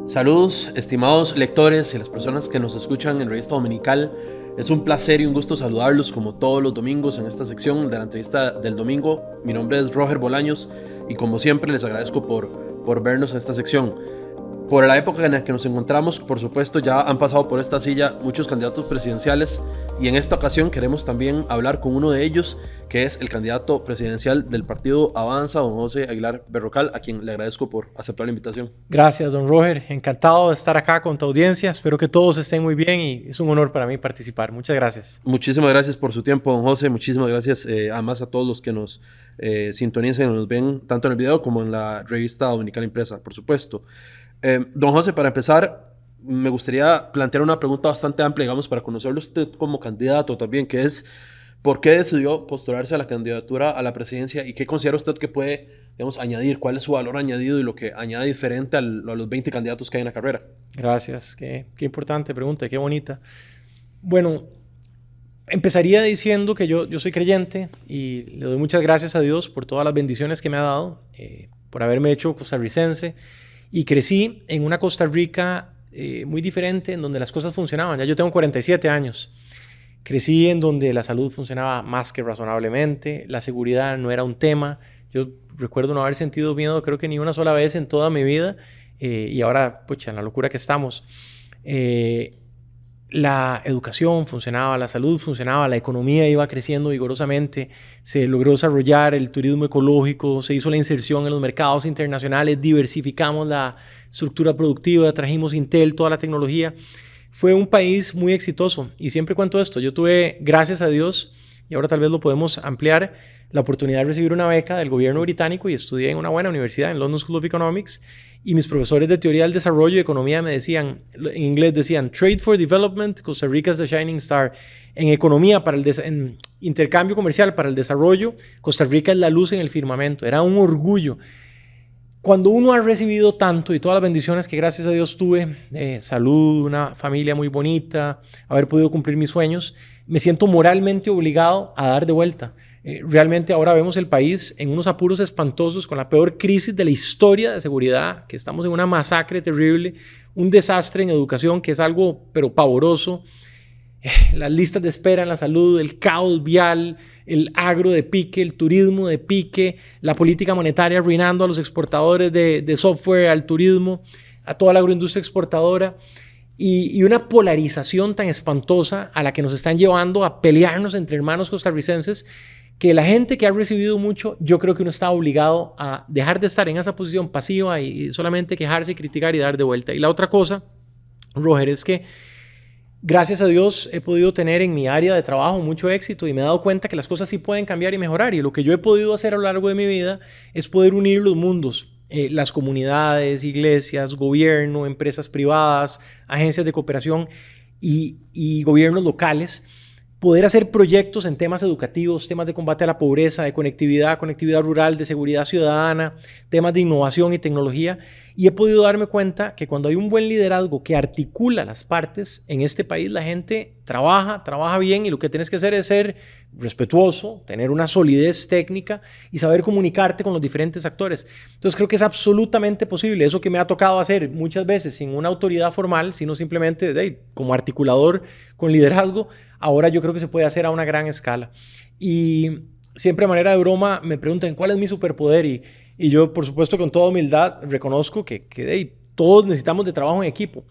Saludos, estimados lectores y las personas que nos escuchan en Revista Dominical. Es un placer y un gusto saludarlos como todos los domingos en esta sección de la entrevista del domingo. Mi nombre es Roger Bolaños y como siempre les agradezco por vernos en esta sección. Por la época en la que nos encontramos, por supuesto, ya han pasado por esta silla muchos candidatos presidenciales y en esta ocasión queremos también hablar con uno de ellos, que es el candidato presidencial del partido Avanza, don José Aguilar Berrocal, a quien le agradezco por aceptar la invitación. Gracias, don Roger. Encantado de estar acá con tu audiencia. Espero que todos estén muy bien y es un honor para mí participar. Muchas gracias. Muchísimas gracias por su tiempo, don José. Muchísimas gracias además a todos los que nos sintonizan y nos ven tanto en el video como en la revista Dominical impresa, por supuesto. Don José, para empezar, me gustaría plantear una pregunta bastante amplia, digamos, para conocerlo usted como candidato también, que es, ¿por qué decidió postularse a la candidatura a la presidencia y qué considera usted que puede, digamos, añadir? ¿Cuál es su valor añadido y lo que añade diferente a los 20 candidatos que hay en la carrera? Gracias, qué importante pregunta, qué bonita. Bueno, empezaría diciendo que yo soy creyente y le doy muchas gracias a Dios por todas las bendiciones que me ha dado, por haberme hecho costarricense. Y crecí en una Costa Rica muy diferente, en donde las cosas funcionaban. Ya yo tengo 47 años. Crecí en donde la salud funcionaba más que razonablemente, la seguridad no era un tema. Yo recuerdo no haber sentido miedo, creo que ni una sola vez en toda mi vida. Y ahora, pucha, en la locura que estamos. La educación funcionaba, la salud funcionaba, la economía iba creciendo vigorosamente, se logró desarrollar el turismo ecológico, se hizo la inserción en los mercados internacionales, diversificamos la estructura productiva, trajimos Intel, toda la tecnología. Fue un país muy exitoso y siempre cuento esto. Yo tuve, gracias a Dios, y ahora tal vez lo podemos ampliar, la oportunidad de recibir una beca del gobierno británico y estudié en una buena universidad, en London School of Economics. Y mis profesores de teoría del desarrollo y economía me decían, en inglés decían, Trade for Development, Costa Rica is the shining star. En economía, en intercambio comercial para el desarrollo, Costa Rica es la luz en el firmamento. Era un orgullo. Cuando uno ha recibido tanto y todas las bendiciones que gracias a Dios tuve, salud, una familia muy bonita, haber podido cumplir mis sueños, me siento moralmente obligado a dar de vuelta. Realmente ahora vemos el país en unos apuros espantosos con la peor crisis de la historia de seguridad, que estamos en una masacre terrible, un desastre en educación que es algo pero pavoroso, las listas de espera en la salud, el caos vial, el agro de pique, el turismo de pique, la política monetaria arruinando a los exportadores de software, al turismo, a toda la agroindustria exportadora y una polarización tan espantosa a la que nos están llevando a pelearnos entre hermanos costarricenses, que la gente que ha recibido mucho, yo creo que uno está obligado a dejar de estar en esa posición pasiva y solamente quejarse y criticar y dar de vuelta. Y la otra cosa, Roger, es que gracias a Dios he podido tener en mi área de trabajo mucho éxito y me he dado cuenta que las cosas sí pueden cambiar y mejorar. Y lo que yo he podido hacer a lo largo de mi vida es poder unir los mundos, las comunidades, iglesias, gobierno, empresas privadas, agencias de cooperación y gobiernos locales, poder hacer proyectos en temas educativos, temas de combate a la pobreza, de conectividad rural, de seguridad ciudadana, temas de innovación y tecnología. Y he podido darme cuenta que cuando hay un buen liderazgo que articula las partes en este país, la gente trabaja bien y lo que tienes que hacer es ser respetuoso, tener una solidez técnica y saber comunicarte con los diferentes actores. Entonces creo que es absolutamente posible. Eso que me ha tocado hacer muchas veces sin una autoridad formal, sino simplemente como articulador con liderazgo, ahora yo creo que se puede hacer a una gran escala. Y siempre de manera de broma me preguntan ¿cuál es mi superpoder? Y yo, por supuesto, con toda humildad, reconozco que todos necesitamos de trabajo en equipo.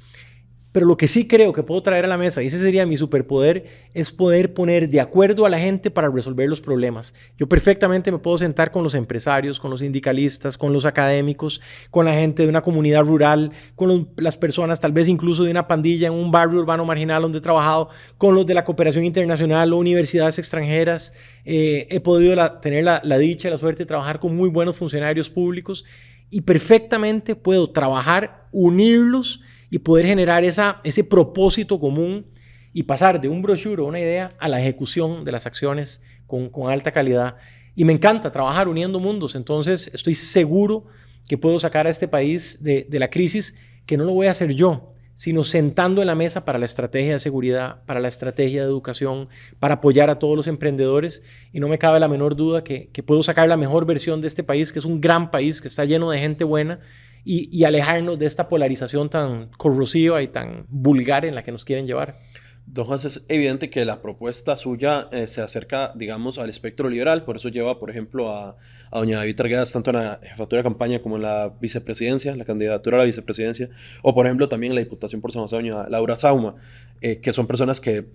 Pero lo que sí creo que puedo traer a la mesa, y ese sería mi superpoder, es poder poner de acuerdo a la gente para resolver los problemas. Yo perfectamente me puedo sentar con los empresarios, con los sindicalistas, con los académicos, con la gente de una comunidad rural, con las personas tal vez incluso de una pandilla en un barrio urbano marginal donde he trabajado, con los de la cooperación internacional o universidades extranjeras. He podido tener la dicha y la suerte de trabajar con muy buenos funcionarios públicos y perfectamente puedo trabajar, unirlos y poder generar ese propósito común y pasar de un brochure o una idea a la ejecución de las acciones con alta calidad. Y me encanta trabajar uniendo mundos, entonces estoy seguro que puedo sacar a este país de la crisis, que no lo voy a hacer yo, sino sentando en la mesa para la estrategia de seguridad, para la estrategia de educación, para apoyar a todos los emprendedores. Y no me cabe la menor duda que puedo sacar la mejor versión de este país, que es un gran país, que está lleno de gente buena y alejarnos de esta polarización tan corrosiva y tan vulgar en la que nos quieren llevar. Don Juan, es evidente que la propuesta suya se acerca, digamos, al espectro liberal, por eso lleva, por ejemplo, a doña David Arguedas tanto en la jefatura de campaña como en la vicepresidencia, la candidatura a la vicepresidencia, o por ejemplo también en la Diputación por San José, doña Laura Sauma, que son personas que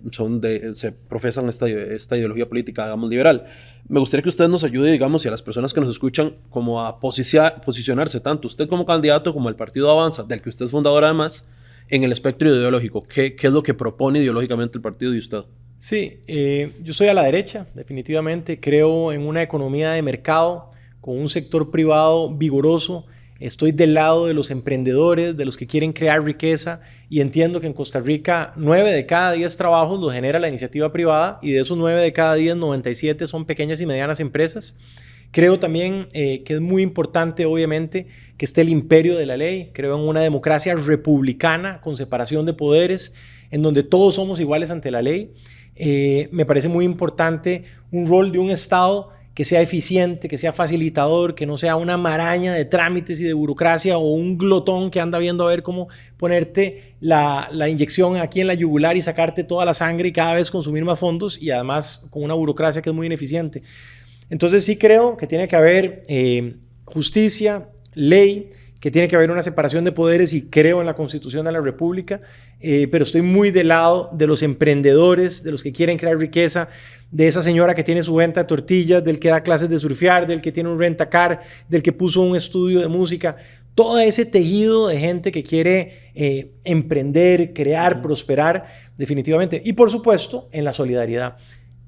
se profesan esta ideología política, digamos, liberal. Me gustaría que usted nos ayude, digamos, y a las personas que nos escuchan, como a posicionarse tanto usted como candidato como el Partido Avanza, del que usted es fundador además, en el espectro ideológico. ¿Qué es lo que propone ideológicamente el partido y usted? Sí, yo soy a la derecha, definitivamente. Creo en una economía de mercado con un sector privado vigoroso. Estoy del lado de los emprendedores, de los que quieren crear riqueza, y entiendo que en Costa Rica 9 de cada 10 trabajos los genera la iniciativa privada, y de esos 9 de cada 10, 97 son pequeñas y medianas empresas. Creo también que es muy importante, obviamente, que esté el imperio de la ley. Creo en una democracia republicana con separación de poderes, en donde todos somos iguales ante la ley. Me parece muy importante un rol de un Estado que sea eficiente, que sea facilitador, que no sea una maraña de trámites y de burocracia o un glotón que anda viendo a ver cómo ponerte la inyección aquí en la yugular y sacarte toda la sangre y cada vez consumir más fondos, y además con una burocracia que es muy ineficiente. Entonces sí creo que tiene que haber justicia, ley, que tiene que haber una separación de poderes, y creo en la Constitución de la República, pero estoy muy del lado de los emprendedores, de los que quieren crear riqueza, de esa señora que tiene su venta de tortillas, del que da clases de surfear, del que tiene un rentacar, del que puso un estudio de música, todo ese tejido de gente que quiere emprender, crear, prosperar, definitivamente. Y por supuesto, en la solidaridad.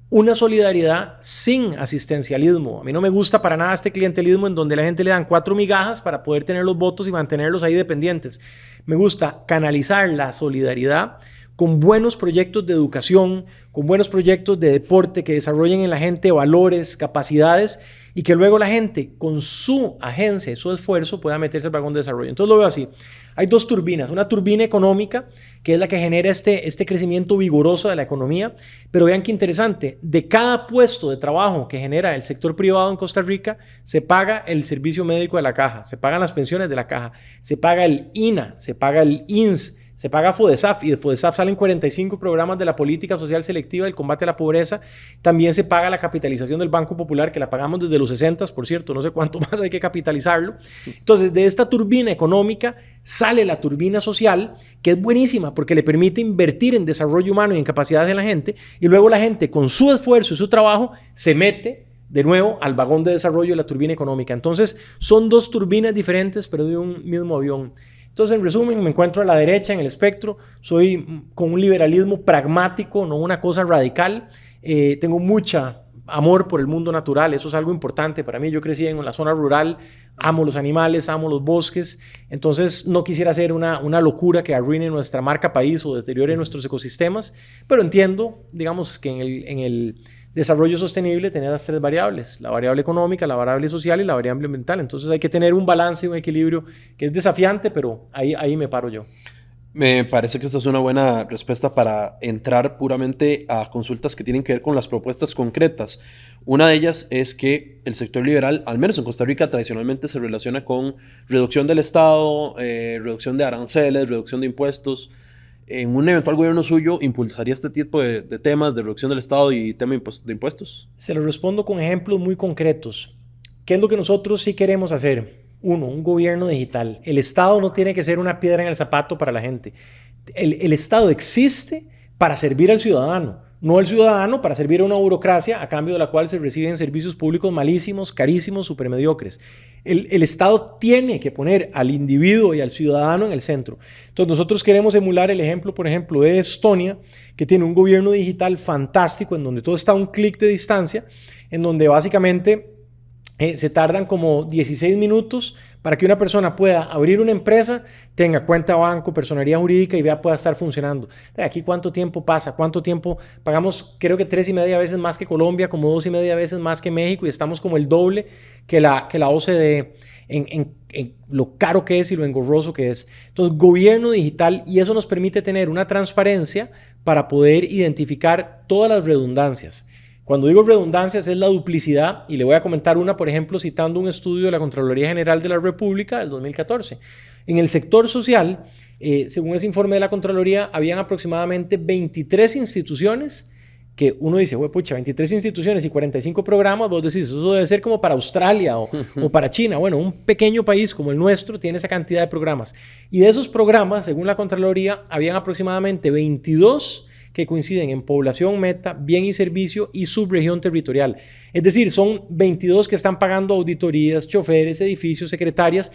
Una solidaridad sin asistencialismo. A mí no me gusta para nada este clientelismo en donde la gente le dan 4 migajas para poder tener los votos y mantenerlos ahí dependientes. Me gusta canalizar la solidaridad con buenos proyectos de educación, con buenos proyectos de deporte que desarrollen en la gente valores, capacidades, y que luego la gente con su agencia y su esfuerzo pueda meterse al vagón de desarrollo. Entonces lo veo así. Hay 2 turbinas. Una turbina económica, que es la que genera este crecimiento vigoroso de la economía. Pero vean qué interesante. De cada puesto de trabajo que genera el sector privado en Costa Rica, se paga el servicio médico de la caja, se pagan las pensiones de la caja, se paga el INA, se paga el INS, se paga FODESAF, y de FODESAF salen 45 programas de la política social selectiva del combate a la pobreza. También se paga la capitalización del Banco Popular, que la pagamos desde los 60, por cierto, no sé cuánto más hay que capitalizarlo. Entonces, de esta turbina económica sale la turbina social, que es buenísima porque le permite invertir en desarrollo humano y en capacidades de la gente, y luego la gente con su esfuerzo y su trabajo se mete de nuevo al vagón de desarrollo de la turbina económica. Entonces, son 2 turbinas diferentes, pero de un mismo avión. Entonces, en resumen, me encuentro a la derecha en el espectro. Soy con un liberalismo pragmático, no una cosa radical. Tengo mucha amor por el mundo natural. Eso es algo importante para mí. Yo crecí en la zona rural, amo los animales, amo los bosques. Entonces, no quisiera hacer una locura que arruine nuestra marca país o deteriore nuestros ecosistemas. Pero entiendo, digamos, que en el desarrollo sostenible tener las 3 variables: la variable económica, la variable social y la variable ambiental. Entonces hay que tener un balance y un equilibrio que es desafiante, pero ahí me paro yo. Me parece que esta es una buena respuesta para entrar puramente a consultas que tienen que ver con las propuestas concretas. Una de ellas es que el sector liberal, al menos en Costa Rica, tradicionalmente se relaciona con reducción del Estado, reducción de aranceles, reducción de impuestos. ¿En un eventual gobierno suyo impulsaría este tipo de temas de reducción del Estado y tema de impuestos? Se lo respondo con ejemplos muy concretos. ¿Qué es lo que nosotros sí queremos hacer? 1, un gobierno digital. El Estado no tiene que ser una piedra en el zapato para la gente. El Estado existe para servir al ciudadano, no el ciudadano para servir a una burocracia a cambio de la cual se reciben servicios públicos malísimos, carísimos, supermediocres. El Estado tiene que poner al individuo y al ciudadano en el centro. Entonces nosotros queremos emular el ejemplo, por ejemplo, de Estonia, que tiene un gobierno digital fantástico en donde todo está a un clic de distancia, en donde básicamente se tardan como 16 minutos para que una persona pueda abrir una empresa, tenga cuenta banco, personería jurídica y pueda estar funcionando. Aquí ¿cuánto tiempo pasa? ¿Cuánto tiempo pagamos? Creo que 3,5 veces más que Colombia, como 2,5 veces más que México, y estamos como el doble que la OCDE en lo caro que es y lo engorroso que es. Entonces, gobierno digital, y eso nos permite tener una transparencia para poder identificar todas las redundancias. Cuando digo redundancias es la duplicidad, y le voy a comentar una, por ejemplo, citando un estudio de la Contraloría General de la República del 2014. En el sector social, según ese informe de la Contraloría, habían aproximadamente 23 instituciones que uno dice, pucha, 23 instituciones y 45 programas, vos decís, eso debe ser como para Australia o para China. Bueno, un pequeño país como el nuestro tiene esa cantidad de programas. Y de esos programas, según la Contraloría, habían aproximadamente 22 que coinciden en población meta, bien y servicio y subregión territorial. Es decir, son 22 que están pagando auditorías, choferes, edificios, secretarias,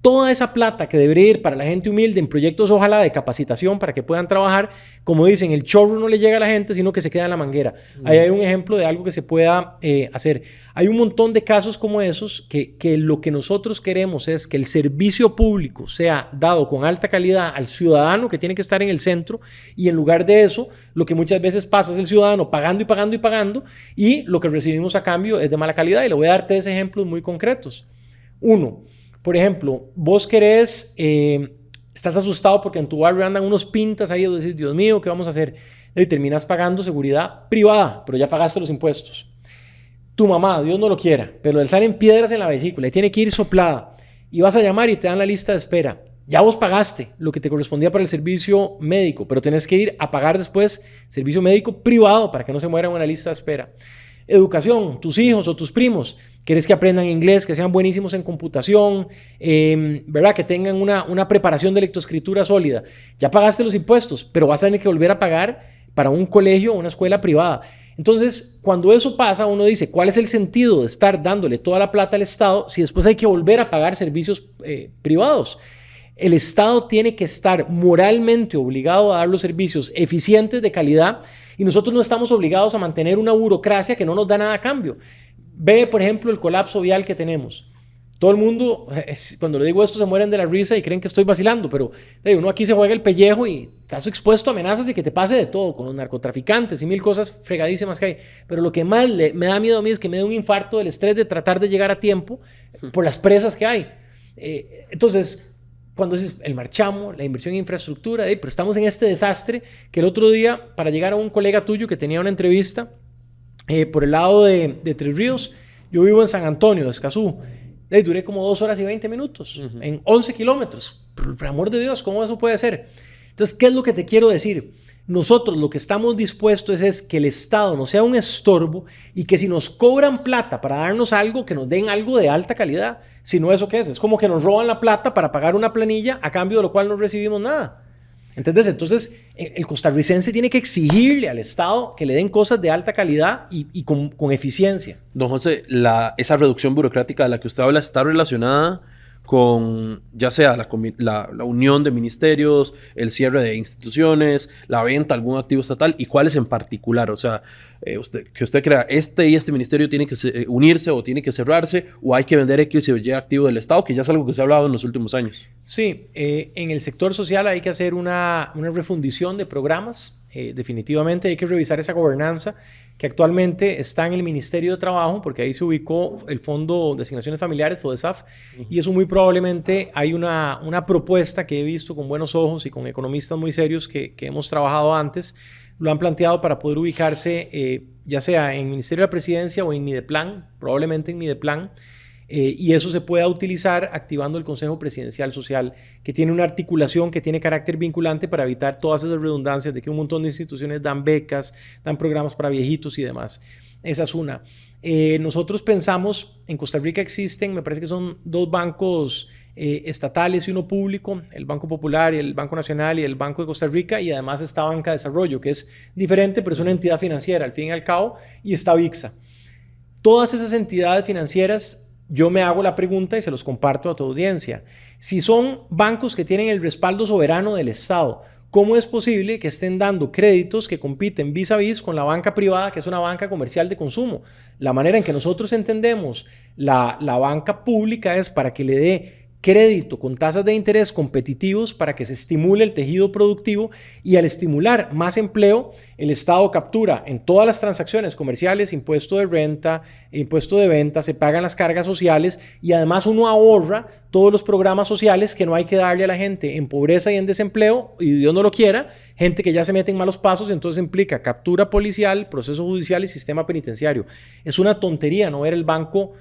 toda esa plata que debería ir para la gente humilde en proyectos, ojalá, de capacitación para que puedan trabajar. Como dicen, el chorro no le llega a la gente, sino que se queda en la manguera. Ahí hay un ejemplo de algo que se pueda hacer. Hay un montón de casos como esos que lo que nosotros queremos es que el servicio público sea dado con alta calidad al ciudadano, que tiene que estar en el centro, y en lugar de eso, lo que muchas veces pasa es el ciudadano pagando y pagando y pagando, y lo que recibimos a cambio es de mala calidad. Y le voy a dar 3 ejemplos muy concretos. Uno, por ejemplo, vos querés, estás asustado porque en tu barrio andan unos pintas ahí, y vos decís, Dios mío, ¿qué vamos a hacer? Y terminas pagando seguridad privada, pero ya pagaste los impuestos. Tu mamá, Dios no lo quiera, pero le salen piedras en la vesícula y tiene que ir soplada. Y vas a llamar y te dan la lista de espera. Ya vos pagaste lo que te correspondía para el servicio médico, pero tenés que ir a pagar después servicio médico privado para que no se mueran en una lista de espera. Educación, tus hijos o tus primos, querés que aprendan inglés, que sean buenísimos en computación, ¿verdad? Que tengan una preparación de lectoescritura sólida. Ya pagaste los impuestos, pero vas a tener que volver a pagar para un colegio o una escuela privada. Entonces, cuando eso pasa, uno dice, ¿cuál es el sentido de estar dándole toda la plata al Estado si después hay que volver a pagar servicios privados? El Estado tiene que estar moralmente obligado a dar los servicios eficientes, de calidad, y nosotros no estamos obligados a mantener una burocracia que no nos da nada a cambio. Ve, por ejemplo, el colapso vial que tenemos. Todo el mundo, cuando le digo esto, se mueren de la risa y creen que estoy vacilando, pero uno aquí se juega el pellejo y estás expuesto a amenazas y que te pase de todo, con los narcotraficantes y mil cosas fregadísimas que hay. Pero lo que más me da miedo a mí es que me dé un infarto del estrés de tratar de llegar a tiempo por las presas que hay. Entonces, cuando dices el marchamo, la inversión en infraestructura, pero estamos en este desastre que el otro día, para llegar a un colega tuyo que tenía una entrevista por el lado de Tres Ríos, yo vivo en San Antonio, de Escazú, duré como 2 horas y 20 minutos en 11 kilómetros. Pero por amor de Dios, ¿cómo eso puede ser? Entonces, ¿qué es lo que te quiero decir? Nosotros lo que estamos dispuestos es que el Estado no sea un estorbo y que si nos cobran plata para darnos algo, que nos den algo de alta calidad. Si no, ¿eso qué es? Es como que nos roban la plata para pagar una planilla a cambio de lo cual no recibimos nada. ¿Entendés? Entonces, el costarricense tiene que exigirle al Estado que le den cosas de alta calidad y con eficiencia. Don José, esa reducción burocrática de la que usted habla está relacionada con ya sea la unión de ministerios, el cierre de instituciones, la venta de algún activo estatal, y cuáles en particular. O sea, que usted crea, este ministerio tiene que unirse o tiene que cerrarse, o hay que vender X o Y activo del Estado, que ya es algo que se ha hablado en los últimos años. Sí, en el sector social hay que hacer una refundición de programas. Definitivamente hay que revisar esa gobernanza que actualmente está en el Ministerio de Trabajo, porque ahí se ubicó el Fondo de Asignaciones Familiares, FODESAF, y eso muy probablemente hay una propuesta que he visto con buenos ojos y con economistas muy serios que hemos trabajado antes, lo han planteado para poder ubicarse ya sea en el Ministerio de la Presidencia o en Mideplan, probablemente en Mideplan, y eso se pueda utilizar activando el Consejo Presidencial Social, que tiene una articulación que tiene carácter vinculante para evitar todas esas redundancias de que un montón de instituciones dan becas, dan programas para viejitos y demás. Esa es una. Nosotros pensamos, en Costa Rica existen, me parece que son 2 bancos estatales y uno público, el Banco Popular y el Banco Nacional y el Banco de Costa Rica, y además está Banca de Desarrollo, que es diferente, pero es una entidad financiera al fin y al cabo, y está VIXA. Todas esas entidades financieras, yo me hago la pregunta y se los comparto a tu audiencia. Si son bancos que tienen el respaldo soberano del Estado, ¿cómo es posible que estén dando créditos que compiten vis a vis con la banca privada, que es una banca comercial de consumo? La manera en que nosotros entendemos la banca pública es para que le dé crédito con tasas de interés competitivos para que se estimule el tejido productivo, y al estimular más empleo, el Estado captura en todas las transacciones comerciales impuesto de renta, impuesto de venta, se pagan las cargas sociales y además uno ahorra todos los programas sociales que no hay que darle a la gente en pobreza y en desempleo, y Dios no lo quiera, gente que ya se mete en malos pasos. Entonces implica captura policial, proceso judicial y sistema penitenciario. Es una tontería no ver el banco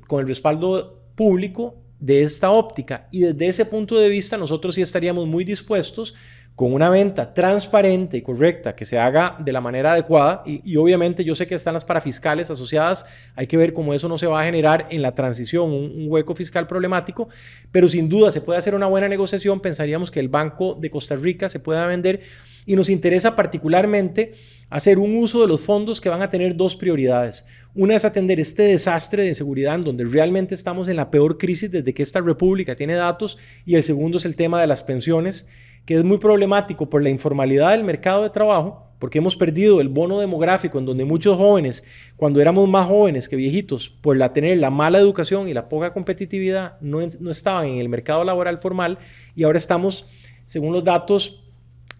con el respaldo público de esta óptica, y desde ese punto de vista nosotros sí estaríamos muy dispuestos con una venta transparente y correcta que se haga de la manera adecuada, y obviamente yo sé que están las parafiscales asociadas, hay que ver cómo eso no se va a generar en la transición un hueco fiscal problemático, pero sin duda se puede hacer una buena negociación. Pensaríamos que el Banco de Costa Rica se pueda vender, y nos interesa particularmente hacer un uso de los fondos que van a tener dos prioridades. Una es atender este desastre de inseguridad en donde realmente estamos en la peor crisis desde que esta república tiene datos, y el segundo es el tema de las pensiones, que es muy problemático por la informalidad del mercado de trabajo, porque hemos perdido el bono demográfico en donde muchos jóvenes, cuando éramos más jóvenes que viejitos, por tener la mala educación y la poca competitividad, no estaban en el mercado laboral formal, y ahora estamos, según los datos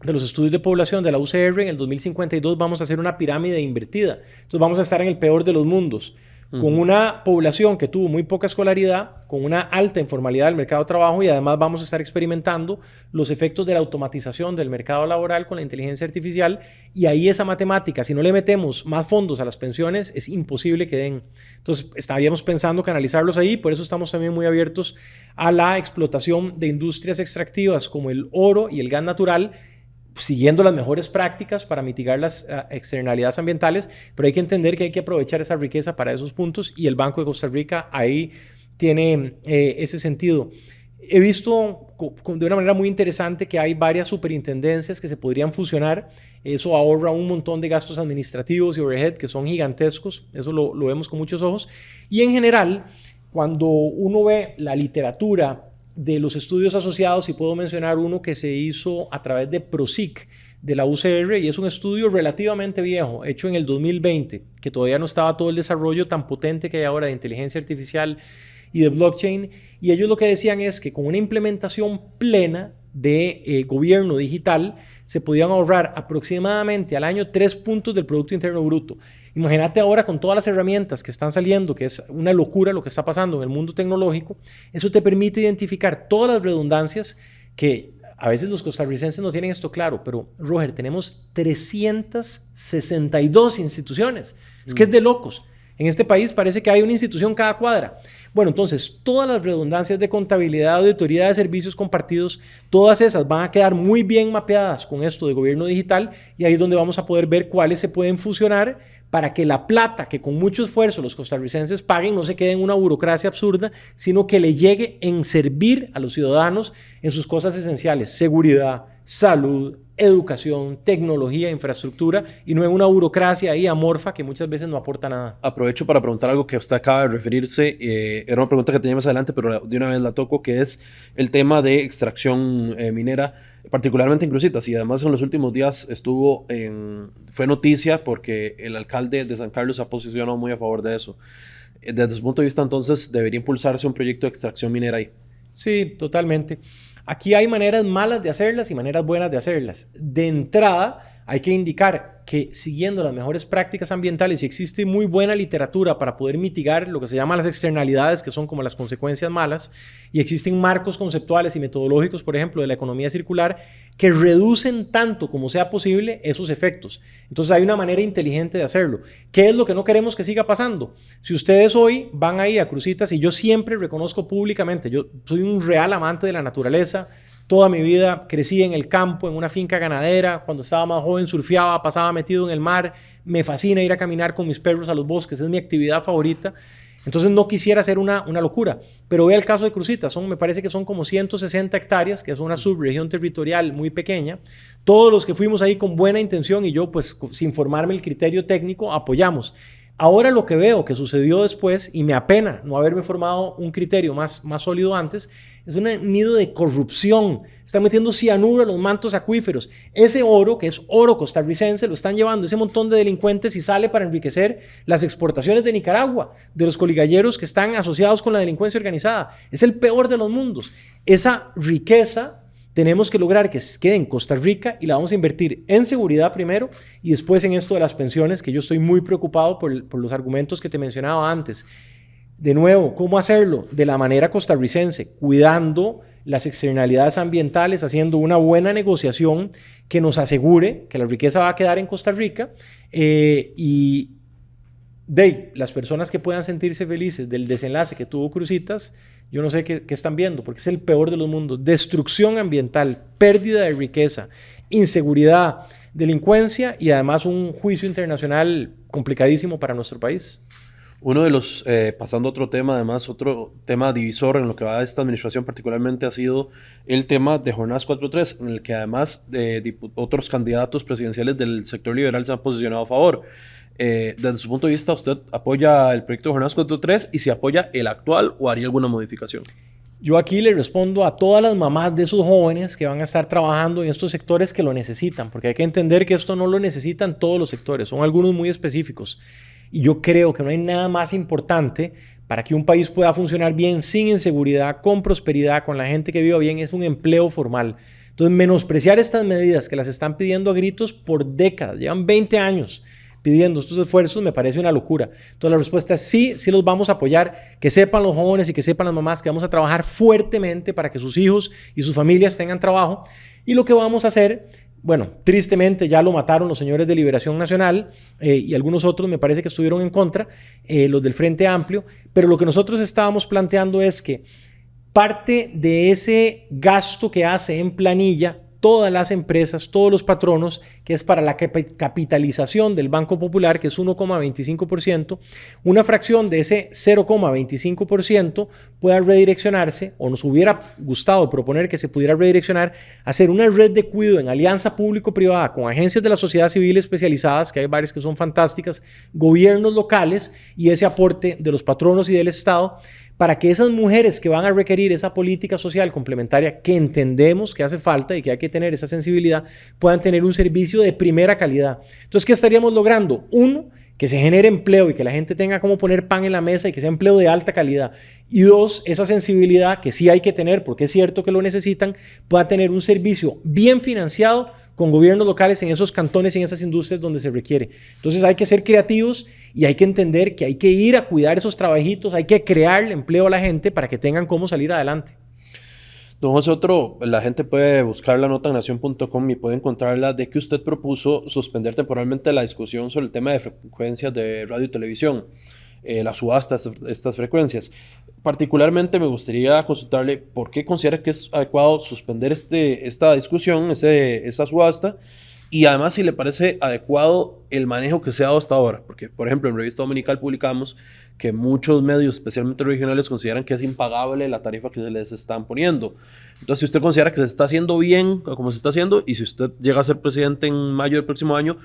de los estudios de población de la UCR, en el 2052 vamos a hacer una pirámide invertida. Entonces vamos a estar en el peor de los mundos, con una población que tuvo muy poca escolaridad, con una alta informalidad del mercado de trabajo, y además vamos a estar experimentando los efectos de la automatización del mercado laboral con la inteligencia artificial, y ahí esa matemática, si no le metemos más fondos a las pensiones, es imposible que den. Entonces estaríamos pensando canalizarlos ahí. Por eso estamos también muy abiertos a la explotación de industrias extractivas como el oro y el gas natural, siguiendo las mejores prácticas para mitigar las externalidades ambientales, pero hay que entender que hay que aprovechar esa riqueza para esos puntos, y el Banco de Costa Rica ahí tiene ese sentido. He visto de una manera muy interesante que hay varias superintendencias que se podrían fusionar. Eso ahorra un montón de gastos administrativos y overhead que son gigantescos. Eso lo vemos con muchos ojos. Y en general, cuando uno ve la literatura de los estudios asociados, y puedo mencionar uno que se hizo a través de PROSIC de la UCR, y es un estudio relativamente viejo, hecho en el 2020, que todavía no estaba todo el desarrollo tan potente que hay ahora de inteligencia artificial y de blockchain, y ellos lo que decían es que con una implementación plena de gobierno digital se podían ahorrar aproximadamente al año 3 puntos del Producto Interno Bruto. Imagínate ahora con todas las herramientas que están saliendo, que es una locura lo que está pasando en el mundo tecnológico. Eso te permite identificar todas las redundancias que a veces los costarricenses no tienen esto claro, pero Roger, tenemos 362 instituciones. Es que es de locos. En este país parece que hay una institución cada cuadra. Bueno, entonces todas las redundancias de contabilidad, auditoría de servicios compartidos, todas esas van a quedar muy bien mapeadas con esto de gobierno digital, y ahí es donde vamos a poder ver cuáles se pueden fusionar para que la plata que con mucho esfuerzo los costarricenses paguen no se quede en una burocracia absurda, sino que le llegue en servir a los ciudadanos en sus cosas esenciales: seguridad, salud, educación, tecnología, infraestructura, y no en una burocracia ahí amorfa que muchas veces no aporta nada. Aprovecho para preguntar algo que usted acaba de referirse. Era una pregunta que tenía más adelante, pero de una vez la toco, que es el tema de extracción minera, particularmente en Cruzitas, y además en los últimos días fue noticia porque el alcalde de San Carlos se ha posicionado muy a favor de eso. Desde su punto de vista, entonces, ¿debería impulsarse un proyecto de extracción minera ahí? Sí, totalmente. Aquí hay maneras malas de hacerlas y maneras buenas de hacerlas. De entrada, hay que indicar que siguiendo las mejores prácticas ambientales, y existe muy buena literatura para poder mitigar lo que se llama las externalidades, que son como las consecuencias malas, y existen marcos conceptuales y metodológicos, por ejemplo, de la economía circular, que reducen tanto como sea posible esos efectos. Entonces hay una manera inteligente de hacerlo. ¿Qué es lo que no queremos que siga pasando? Si ustedes hoy van ahí a Cruzitas, y yo siempre reconozco públicamente, yo soy un real amante de la naturaleza. Toda mi vida crecí en el campo, en una finca ganadera. Cuando estaba más joven surfeaba, pasaba metido en el mar. Me fascina ir a caminar con mis perros a los bosques, es mi actividad favorita. Entonces no quisiera hacer una locura. Pero ve el caso de Cruzitas, me parece que son como 160 hectáreas, que es una subregión territorial muy pequeña. Todos los que fuimos ahí con buena intención, y yo pues sin formarme el criterio técnico, apoyamos. Ahora lo que veo que sucedió después, y me apena no haberme formado un criterio más sólido antes, es un nido de corrupción. Están metiendo cianuro en los mantos acuíferos. Ese oro, que es oro costarricense, lo están llevando ese montón de delincuentes y sale para enriquecer las exportaciones de Nicaragua, de los coligalleros que están asociados con la delincuencia organizada. Es el peor de los mundos. Esa riqueza tenemos que lograr que quede en Costa Rica y la vamos a invertir en seguridad primero y después en esto de las pensiones, que yo estoy muy preocupado por los argumentos que te mencionaba antes. De nuevo, ¿cómo hacerlo? De la manera costarricense, cuidando las externalidades ambientales, haciendo una buena negociación que nos asegure que la riqueza va a quedar en Costa Rica y de las personas que puedan sentirse felices del desenlace que tuvo Cruzitas. Yo no sé qué están viendo, porque es el peor de los mundos. Destrucción ambiental, pérdida de riqueza, inseguridad, delincuencia y además un juicio internacional complicadísimo para nuestro país. Uno de los, pasando a otro tema, además, otro tema divisor en lo que va a esta administración particularmente ha sido el tema de Jornadas 4.3, en el que además otros candidatos presidenciales del sector liberal se han posicionado a favor. Desde su punto de vista, ¿usted apoya el proyecto de Jornadas 4.3 y si apoya el actual o haría alguna modificación? Yo aquí le respondo a todas las mamás de esos jóvenes que van a estar trabajando en estos sectores que lo necesitan, porque hay que entender que esto no lo necesitan todos los sectores, son algunos muy específicos. Y yo creo que no hay nada más importante para que un país pueda funcionar bien sin inseguridad, con prosperidad, con la gente que viva bien, es un empleo formal. Entonces, menospreciar estas medidas que las están pidiendo a gritos por décadas, llevan 20 años pidiendo estos esfuerzos, me parece una locura. Entonces la respuesta es sí, sí los vamos a apoyar, que sepan los jóvenes y que sepan las mamás que vamos a trabajar fuertemente para que sus hijos y sus familias tengan trabajo. Y lo que vamos a hacer, bueno, tristemente ya lo mataron los señores de Liberación Nacional y algunos otros me parece que estuvieron en contra, los del Frente Amplio, pero lo que nosotros estábamos planteando es que parte de ese gasto que hace en planilla todas las empresas, todos los patronos, que es para la capitalización del Banco Popular, que es 1,25%, una fracción de ese 0,25% pueda redireccionarse, o nos hubiera gustado proponer que se pudiera redireccionar, a hacer una red de cuidado en alianza público-privada con agencias de la sociedad civil especializadas, que hay varias que son fantásticas, gobiernos locales y ese aporte de los patronos y del Estado, para que esas mujeres que van a requerir esa política social complementaria que entendemos que hace falta y que hay que tener esa sensibilidad, puedan tener un servicio de primera calidad. Entonces, ¿qué estaríamos logrando? Uno, que se genere empleo y que la gente tenga cómo poner pan en la mesa y que sea empleo de alta calidad. Y dos, esa sensibilidad que sí hay que tener, porque es cierto que lo necesitan, pueda tener un servicio bien financiado con gobiernos locales en esos cantones y en esas industrias donde se requiere. Entonces hay que ser creativos y hay que entender que hay que ir a cuidar esos trabajitos, hay que crear empleo a la gente para que tengan cómo salir adelante. Don José, la gente puede buscar la nota en nación.com y puede encontrarla de que usted propuso suspender temporalmente la discusión sobre el tema de frecuencias de radio y televisión, la subasta de estas frecuencias. Particularmente me gustaría consultarle por qué considera que es adecuado suspender esta discusión, esa subasta, y además si le parece adecuado el manejo que se ha dado hasta ahora. Porque, por ejemplo, en Revista Dominical publicamos que muchos medios, especialmente regionales, consideran que es impagable la tarifa que se les están poniendo. Entonces, si usted considera que se está haciendo bien como se está haciendo, y si usted llega a ser presidente en mayo del próximo año,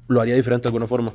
¿lo haría diferente de alguna forma?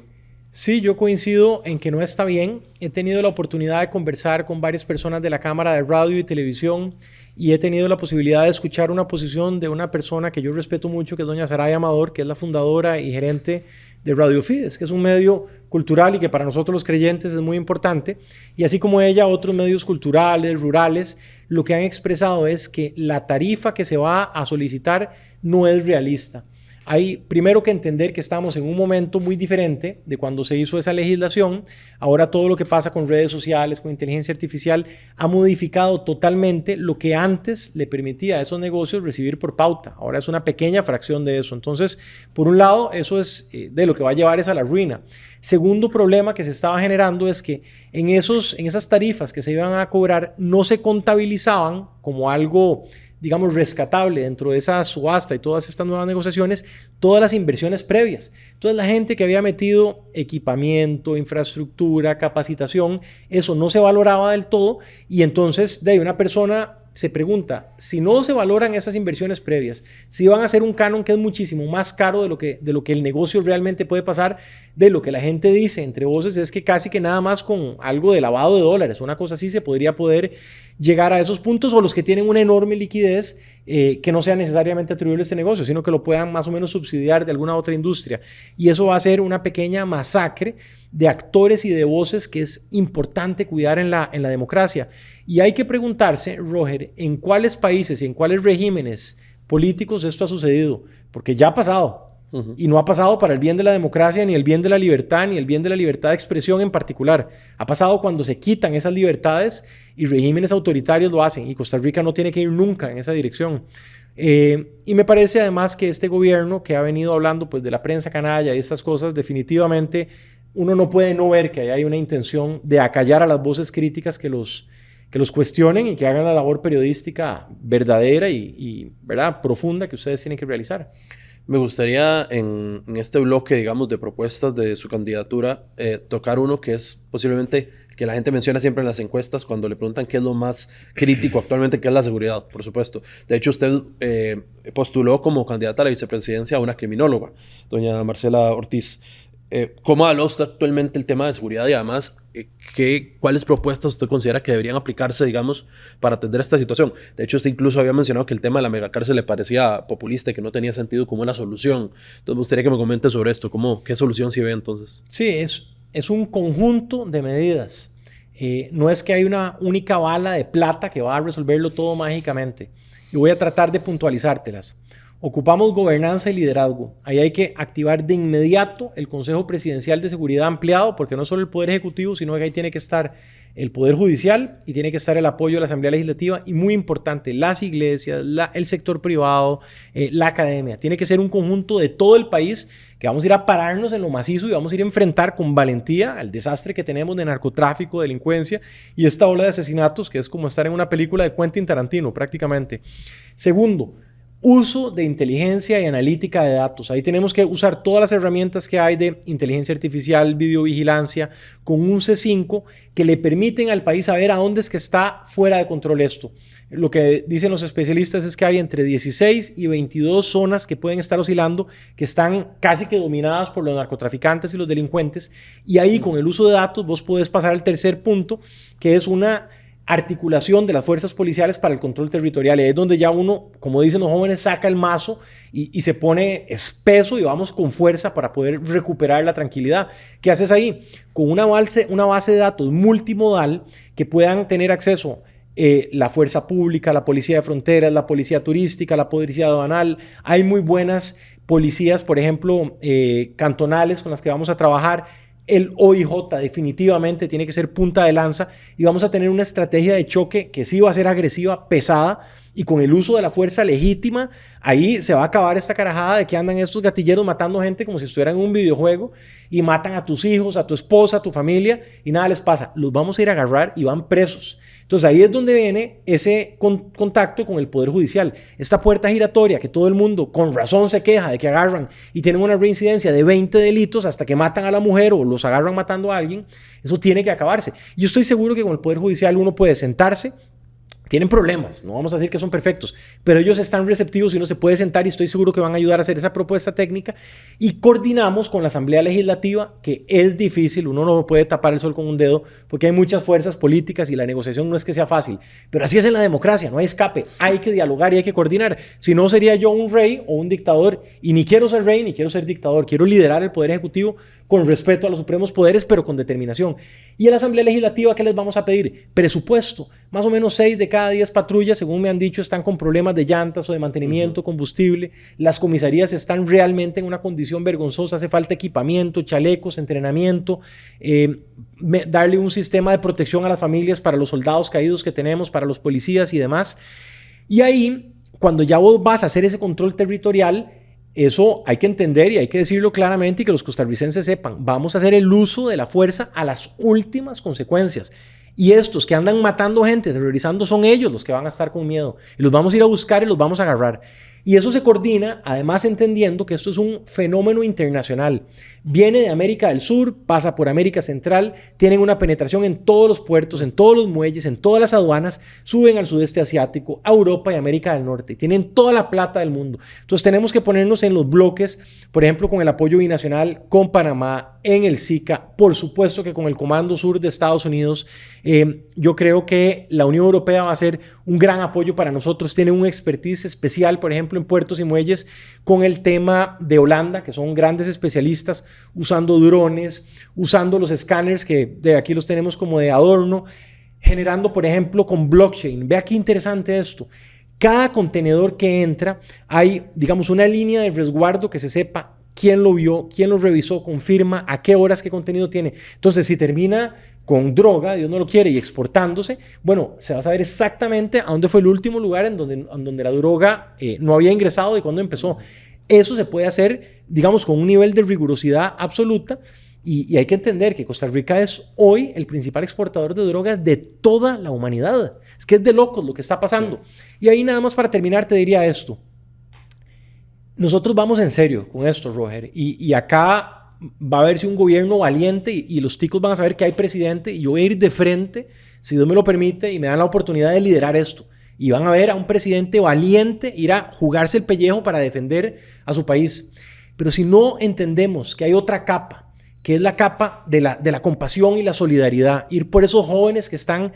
Sí, yo coincido en que no está bien. He tenido la oportunidad de conversar con varias personas de la Cámara de Radio y Televisión y he tenido la posibilidad de escuchar una posición de una persona que yo respeto mucho, que es doña Saraya Amador, que es la fundadora y gerente de Radio Fides, que es un medio cultural y que para nosotros los creyentes es muy importante. Y así como ella, otros medios culturales, rurales, lo que han expresado es que la tarifa que se va a solicitar no es realista. Hay primero que entender que estamos en un momento muy diferente de cuando se hizo esa legislación. Ahora todo lo que pasa con redes sociales, con inteligencia artificial, ha modificado totalmente lo que antes le permitía a esos negocios recibir por pauta. Ahora es una pequeña fracción de eso. Entonces, por un lado, eso es de lo que va a llevar es a la ruina. Segundo problema que se estaba generando es que en esas tarifas que se iban a cobrar no se contabilizaban como algo, digamos, rescatable dentro de esa subasta y todas estas nuevas negociaciones, todas las inversiones previas. Entonces la gente que había metido equipamiento, infraestructura, capacitación, eso no se valoraba del todo y entonces una persona se pregunta, si no se valoran esas inversiones previas, si van a hacer un canon que es muchísimo más caro de lo que el negocio realmente puede pasar, de lo que la gente dice entre voces es que casi que nada más con algo de lavado de dólares, una cosa así se podría poder llegar a esos puntos, o los que tienen una enorme liquidez que no sea necesariamente atribuible a este negocio, sino que lo puedan más o menos subsidiar de alguna otra industria. Y eso va a ser una pequeña masacre de actores y de voces que es importante cuidar en la democracia. Y hay que preguntarse, Roger, en cuáles países y en cuáles regímenes políticos esto ha sucedido, porque ya ha pasado. Y no ha pasado para el bien de la democracia, ni el bien de la libertad, ni el bien de la libertad de expresión en particular. Ha pasado cuando se quitan esas libertades y regímenes autoritarios lo hacen, y Costa Rica no tiene que ir nunca en esa dirección. Y me parece además que este gobierno que ha venido hablando pues, de la prensa canalla y estas cosas, definitivamente uno no puede no ver que hay una intención de acallar a las voces críticas que los cuestionen y que hagan la labor periodística verdadera y ¿verdad? Profunda que ustedes tienen que realizar. Me gustaría en este bloque, digamos, de propuestas de su candidatura, tocar uno que es posiblemente que la gente menciona siempre en las encuestas cuando le preguntan qué es lo más crítico actualmente, que es la seguridad, por supuesto. De hecho, usted postuló como candidata a la vicepresidencia a una criminóloga, doña Marcela Ortiz. ¿Cómo evalúa usted actualmente el tema de seguridad y además cuáles propuestas usted considera que deberían aplicarse, digamos, para atender esta situación? De hecho, usted incluso había mencionado que el tema de la megacárcel le parecía populista y que no tenía sentido como una solución. Entonces, me gustaría que me comente sobre esto. ¿Qué solución se ve entonces? Sí, es un conjunto de medidas. No es que hay una única bala de plata que va a resolverlo todo mágicamente. Y voy a tratar de puntualizártelas. Ocupamos gobernanza y liderazgo. Ahí hay que activar de inmediato el Consejo Presidencial de Seguridad ampliado, porque no solo el Poder Ejecutivo, sino que ahí tiene que estar el Poder Judicial y tiene que estar el apoyo de la Asamblea Legislativa y, muy importante, las iglesias, el sector privado, la academia. Tiene que ser un conjunto de todo el país que vamos a ir a pararnos en lo macizo y vamos a ir a enfrentar con valentía al desastre que tenemos de narcotráfico, delincuencia y esta ola de asesinatos que es como estar en una película de Quentin Tarantino prácticamente. Segundo, uso de inteligencia y analítica de datos. Ahí tenemos que usar todas las herramientas que hay de inteligencia artificial, videovigilancia, con un C5 que le permiten al país saber a dónde es que está fuera de control esto. Lo que dicen los especialistas es que hay entre 16 y 22 zonas que pueden estar oscilando, que están casi que dominadas por los narcotraficantes y los delincuentes. Y ahí con el uso de datos vos podés pasar al tercer punto, que es una articulación de las fuerzas policiales para el control territorial. Y es donde ya uno, como dicen los jóvenes, saca el mazo y se pone espeso y vamos con fuerza para poder recuperar la tranquilidad. ¿Qué haces ahí? Con una base de datos multimodal que puedan tener acceso la fuerza pública, la policía de fronteras, la policía turística, la policía aduanal. Hay muy buenas policías, por ejemplo, cantonales con las que vamos a trabajar. El OIJ definitivamente tiene que ser punta de lanza y vamos a tener una estrategia de choque que sí va a ser agresiva, pesada, y con el uso de la fuerza legítima, ahí se va a acabar esta carajada de que andan estos gatilleros matando gente como si estuvieran en un videojuego y matan a tus hijos, a tu esposa, a tu familia y nada les pasa. Los vamos a ir a agarrar y van presos. Entonces ahí es donde viene ese contacto con el Poder Judicial. Esta puerta giratoria que todo el mundo con razón se queja de que agarran y tienen una reincidencia de 20 delitos hasta que matan a la mujer o los agarran matando a alguien, eso tiene que acabarse. Yo estoy seguro que con el Poder Judicial uno puede sentarse. Tienen problemas, no vamos a decir que son perfectos, pero ellos están receptivos y uno se puede sentar y estoy seguro que van a ayudar a hacer esa propuesta técnica y coordinamos con la Asamblea Legislativa, que es difícil, uno no puede tapar el sol con un dedo porque hay muchas fuerzas políticas y la negociación no es que sea fácil, pero así es en la democracia, no hay escape, hay que dialogar y hay que coordinar, si no sería yo un rey o un dictador y ni quiero ser rey ni quiero ser dictador, quiero liderar el Poder Ejecutivo con respeto a los supremos poderes, pero con determinación. Y a la Asamblea Legislativa, ¿qué les vamos a pedir? Presupuesto. Más o menos 6 de cada 10 patrullas, según me han dicho, están con problemas de llantas o de mantenimiento, combustible. Las comisarías están realmente en una condición vergonzosa. Hace falta equipamiento, chalecos, entrenamiento, darle un sistema de protección a las familias para los soldados caídos que tenemos, para los policías y demás. Y ahí, cuando ya vos vas a hacer ese control territorial, eso hay que entender y hay que decirlo claramente y que los costarricenses sepan. Vamos a hacer el uso de la fuerza a las últimas consecuencias. Y estos que andan matando gente, terrorizando, son ellos los que van a estar con miedo. Y los vamos a ir a buscar y los vamos a agarrar. Y eso se coordina, además entendiendo que esto es un fenómeno internacional. Viene de América del Sur, pasa por América Central, tienen una penetración en todos los puertos, en todos los muelles, en todas las aduanas, suben al sudeste asiático, a Europa y América del Norte. Tienen toda la plata del mundo. Entonces tenemos que ponernos en los bloques, por ejemplo, con el apoyo binacional con Panamá, en el SICA, por supuesto que con el Comando Sur de Estados Unidos. Yo creo que la Unión Europea va a ser un gran apoyo para nosotros. Tiene un expertise especial, por ejemplo, en puertos y muelles con el tema de Holanda, que son grandes especialistas usando drones, usando los escáneres que de aquí los tenemos como de adorno, generando, por ejemplo, con blockchain. Vea qué interesante esto. Cada contenedor que entra hay, digamos, una línea de resguardo que se sepa quién lo vio, quién lo revisó, confirma a qué horas, qué contenido tiene. Entonces, si termina con droga, Dios no lo quiere, y exportándose, bueno, se va a saber exactamente a dónde fue el último lugar en donde la droga no había ingresado y cuándo empezó. Eso se puede hacer, digamos, con un nivel de rigurosidad absoluta, y hay que entender que Costa Rica es hoy el principal exportador de drogas de toda la humanidad. Es que es de locos lo que está pasando. Sí. Y ahí nada más para terminar te diría esto. Nosotros vamos en serio con esto, Roger, y acá va a verse un gobierno valiente y los ticos van a saber que hay presidente y yo voy a ir de frente, si Dios me lo permite, y me dan la oportunidad de liderar esto. Y van a ver a un presidente valiente ir a jugarse el pellejo para defender a su país. Pero si no entendemos que hay otra capa, que es la capa de la compasión y la solidaridad, ir por esos jóvenes que están,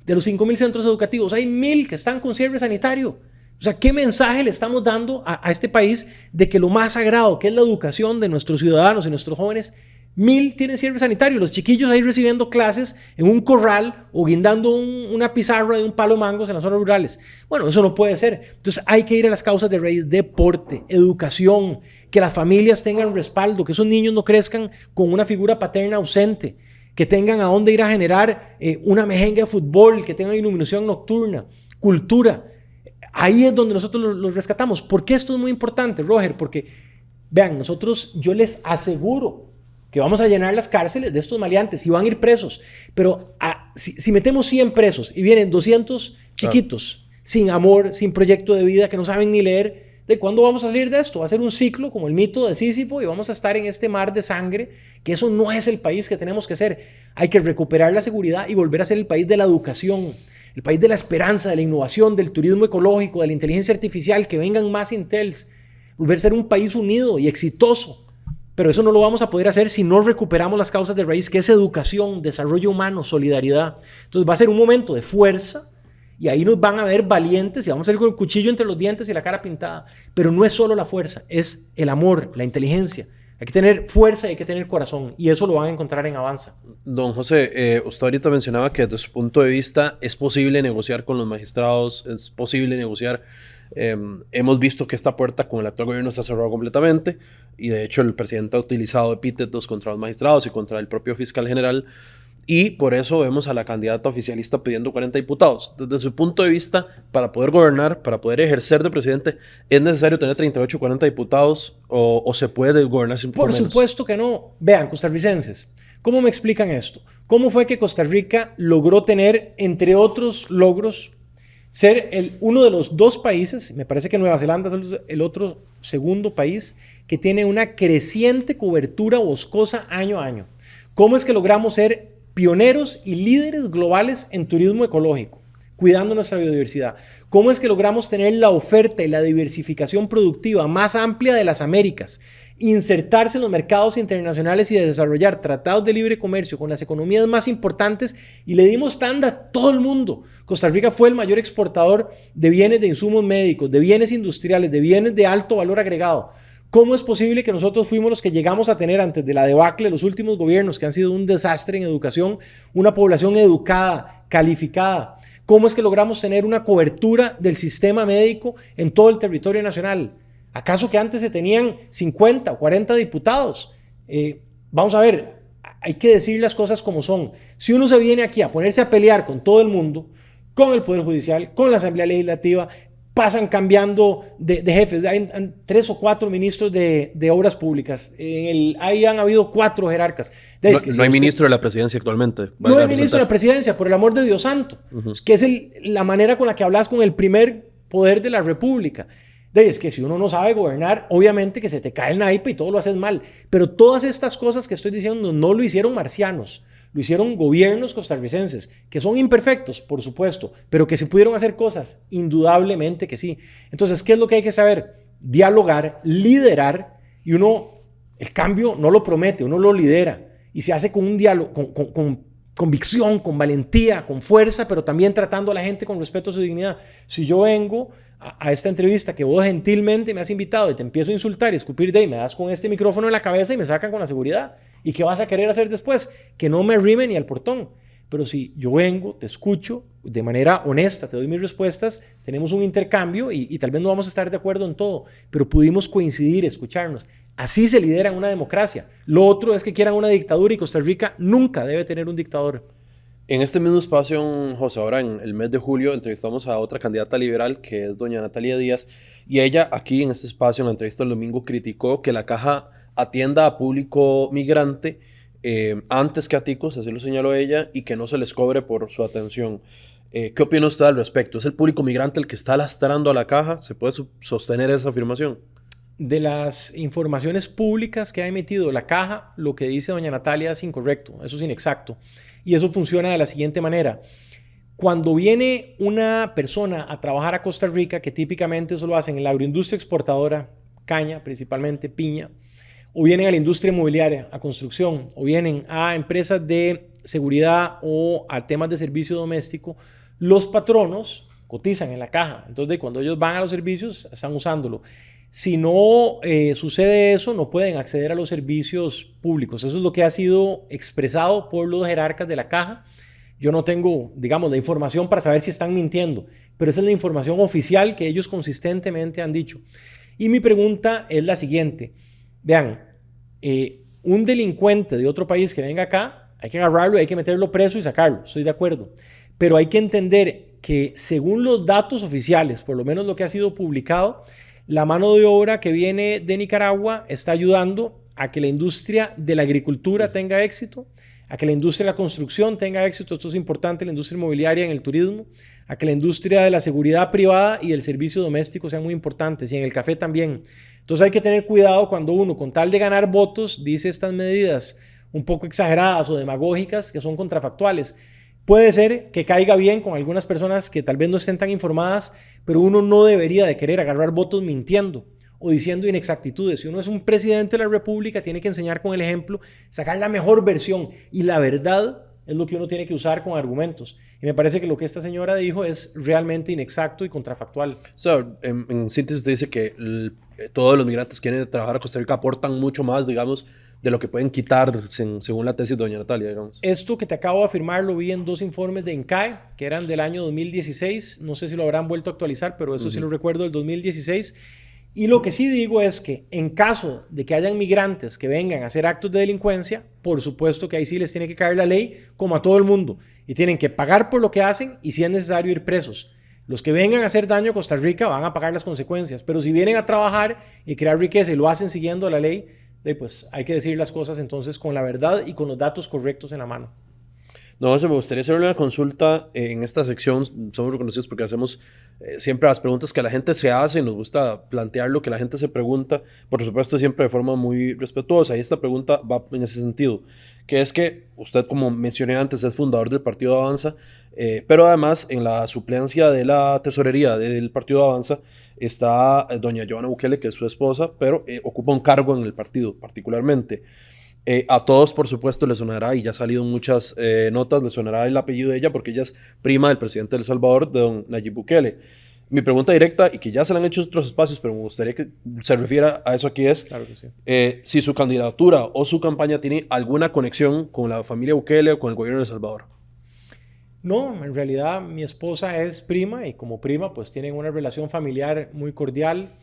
de los 5,000 centros educativos, hay 1,000 que están con cierre sanitario. O sea, ¿qué mensaje le estamos dando a este país de que lo más sagrado, que es la educación de nuestros ciudadanos y nuestros jóvenes, 1,000 tienen cierre sanitario? Los chiquillos ahí recibiendo clases en un corral o guindando una pizarra de un palo de mangos en las zonas rurales. Bueno, eso no puede ser. Entonces hay que ir a las causas de raíz: deporte, educación, que las familias tengan respaldo, que esos niños no crezcan con una figura paterna ausente, que tengan a dónde ir a generar una mejenga de fútbol, que tengan iluminación nocturna, cultura. Ahí es donde nosotros los rescatamos. ¿Por qué esto es muy importante, Roger? Porque, vean, yo les aseguro que vamos a llenar las cárceles de estos maleantes y van a ir presos. Pero si metemos 100 presos y vienen 200 chiquitos, sin amor, sin proyecto de vida, que no saben ni leer, ¿de cuándo vamos a salir de esto? Va a ser un ciclo como el mito de Sísifo y vamos a estar en este mar de sangre, que eso no es el país que tenemos que ser. Hay que recuperar la seguridad y volver a ser el país de la educación, el país de la esperanza, de la innovación, del turismo ecológico, de la inteligencia artificial, que vengan más Intels, volver a ser un país unido y exitoso. Pero eso no lo vamos a poder hacer si no recuperamos las causas de raíz, que es educación, desarrollo humano, solidaridad. Entonces va a ser un momento de fuerza y ahí nos van a ver valientes y vamos a ir con el cuchillo entre los dientes y la cara pintada. Pero no es solo la fuerza, es el amor, la inteligencia. Hay que tener fuerza y hay que tener corazón, y eso lo van a encontrar en Avanza. Don José, usted ahorita mencionaba que desde su punto de vista es posible negociar con los magistrados, es posible negociar. Hemos visto que esta puerta con el actual gobierno se ha cerrado completamente, y de hecho el presidente ha utilizado epítetos contra los magistrados y contra el propio fiscal general, y por eso vemos a la candidata oficialista pidiendo 40 diputados. Desde su punto de vista, para poder gobernar, para poder ejercer de presidente, ¿es necesario tener 38 o 40 diputados o se puede gobernar sin por menos? Por supuesto que no. Vean, costarricenses, ¿cómo me explican esto? ¿Cómo fue que Costa Rica logró tener, entre otros logros, ser uno de los 2 países, me parece que Nueva Zelanda es el otro segundo país, que tiene una creciente cobertura boscosa año a año? ¿Cómo es que logramos ser pioneros y líderes globales en turismo ecológico, cuidando nuestra biodiversidad? ¿Cómo es que logramos tener la oferta y la diversificación productiva más amplia de las Américas, insertarse en los mercados internacionales y desarrollar tratados de libre comercio con las economías más importantes, y le dimos tanda a todo el mundo? Costa Rica fue el mayor exportador de bienes de insumos médicos, de bienes industriales, de bienes de alto valor agregado. ¿Cómo es posible que nosotros fuimos los que llegamos a tener, antes de la debacle de los últimos gobiernos, que han sido un desastre en educación, una población educada, calificada? ¿Cómo es que logramos tener una cobertura del sistema médico en todo el territorio nacional? ¿Acaso que antes se tenían 50 o 40 diputados? Vamos a ver, hay que decir las cosas como son. Si uno se viene aquí a ponerse a pelear con todo el mundo, con el Poder Judicial, con la Asamblea Legislativa, pasan cambiando de jefes. Hay 3 o 4 ministros de obras públicas. Ahí han habido 4 jerarcas. No hay ministro de la presidencia actualmente. No hay ministro de la presidencia, por el amor de Dios santo. Que es la manera con la que hablas con el primer poder de la República. Es que si uno no sabe gobernar, obviamente que se te cae el naipe y todo lo haces mal. Pero todas estas cosas que estoy diciendo no lo hicieron marcianos, lo hicieron gobiernos costarricenses, que son imperfectos, por supuesto, pero que se pudieron hacer cosas, indudablemente que sí. Entonces, ¿qué es lo que hay que saber? Dialogar, liderar, y uno, el cambio no lo promete, uno lo lidera, y se hace con un diálogo, con convicción, con valentía, con fuerza, pero también tratando a la gente con respeto a su dignidad. Si yo vengo a esta entrevista que vos gentilmente me has invitado y te empiezo a insultar y escupir de ahí, me das con este micrófono en la cabeza y me sacan con la seguridad. ¿Y qué vas a querer hacer después? Que no me arrime ni al portón. Pero si yo vengo, te escucho de manera honesta, te doy mis respuestas, tenemos un intercambio y tal vez no vamos a estar de acuerdo en todo, pero pudimos coincidir, escucharnos. Así se lidera en una democracia. Lo otro es que quieran una dictadura y Costa Rica nunca debe tener un dictador. En este mismo espacio, José, ahora en el mes de julio entrevistamos a otra candidata liberal que es doña Natalia Díaz, y ella aquí en este espacio, en la entrevista del domingo, criticó que la caja atienda a público migrante antes que a ticos, así lo señaló ella, y que no se les cobre por su atención. ¿Qué opina usted al respecto? ¿Es el público migrante el que está lastrando a la caja? ¿Se puede sostener esa afirmación? De las informaciones públicas que ha emitido la caja, lo que dice doña Natalia es incorrecto, eso es inexacto. Y eso funciona de la siguiente manera. Cuando viene una persona a trabajar a Costa Rica, que típicamente eso lo hacen en la agroindustria exportadora, caña, principalmente piña, o vienen a la industria inmobiliaria, a construcción, o vienen a empresas de seguridad o a temas de servicio doméstico, los patronos cotizan en la caja. Entonces, cuando ellos van a los servicios, están usándolo. Si no sucede eso, no pueden acceder a los servicios públicos. Eso es lo que ha sido expresado por los jerarcas de la caja. Yo no tengo, digamos, la información para saber si están mintiendo, pero esa es la información oficial que ellos consistentemente han dicho. Y mi pregunta es la siguiente. Vean, un delincuente de otro país que venga acá, hay que agarrarlo, hay que meterlo preso y sacarlo, estoy de acuerdo. Pero hay que entender que según los datos oficiales, por lo menos lo que ha sido publicado, la mano de obra que viene de Nicaragua está ayudando a que la industria de la agricultura tenga éxito, a que la industria de la construcción tenga éxito, esto es importante, la industria inmobiliaria, en el turismo, a que la industria de la seguridad privada y el servicio doméstico sean muy importantes, y en el café también. Entonces hay que tener cuidado cuando uno, con tal de ganar votos, dice estas medidas un poco exageradas o demagógicas que son contrafactuales. Puede ser que caiga bien con algunas personas que tal vez no estén tan informadas, pero uno no debería de querer agarrar votos mintiendo o diciendo inexactitudes. Si uno es un presidente de la República, tiene que enseñar con el ejemplo, sacar la mejor versión, y la verdad es lo que uno tiene que usar con argumentos. Y me parece que lo que esta señora dijo es realmente inexacto y contrafactual. O sea, en síntesis usted dice que todos los migrantes que vienen a trabajar a Costa Rica aportan mucho más, digamos, de lo que pueden quitar según la tesis de doña Natalia, digamos. Esto que te acabo de afirmar lo vi en 2 informes de INCAE, que eran del año 2016. No sé si lo habrán vuelto a actualizar, pero eso sí lo recuerdo, del 2016. Y lo que sí digo es que en caso de que hayan migrantes que vengan a hacer actos de delincuencia, por supuesto que ahí sí les tiene que caer la ley como a todo el mundo. Y tienen que pagar por lo que hacen y si es necesario ir presos. Los que vengan a hacer daño a Costa Rica van a pagar las consecuencias. Pero si vienen a trabajar y crear riqueza y lo hacen siguiendo la ley, pues hay que decir las cosas entonces con la verdad y con los datos correctos en la mano. No, me gustaría hacer una consulta en esta sección. Somos reconocidos porque hacemos siempre las preguntas que la gente se hace. Nos gusta plantear lo que la gente se pregunta, por supuesto siempre de forma muy respetuosa. Y esta pregunta va en ese sentido, que es que usted, como mencioné antes, es fundador del Partido Avanza, pero además en la suplencia de la tesorería del Partido Avanza está doña Johanna Bukele, que es su esposa, pero ocupa un cargo en el partido particularmente. A todos, por supuesto, les sonará, y ya ha salido en muchas notas, les sonará el apellido de ella porque ella es prima del presidente de El Salvador, de don Nayib Bukele. Mi pregunta directa, y que ya se la han hecho en otros espacios, pero me gustaría que se refiera a eso aquí, es claro que sí. Si su candidatura o su campaña tiene alguna conexión con la familia Bukele o con el gobierno de El Salvador. No, en realidad mi esposa es prima y como prima pues tienen una relación familiar muy cordial.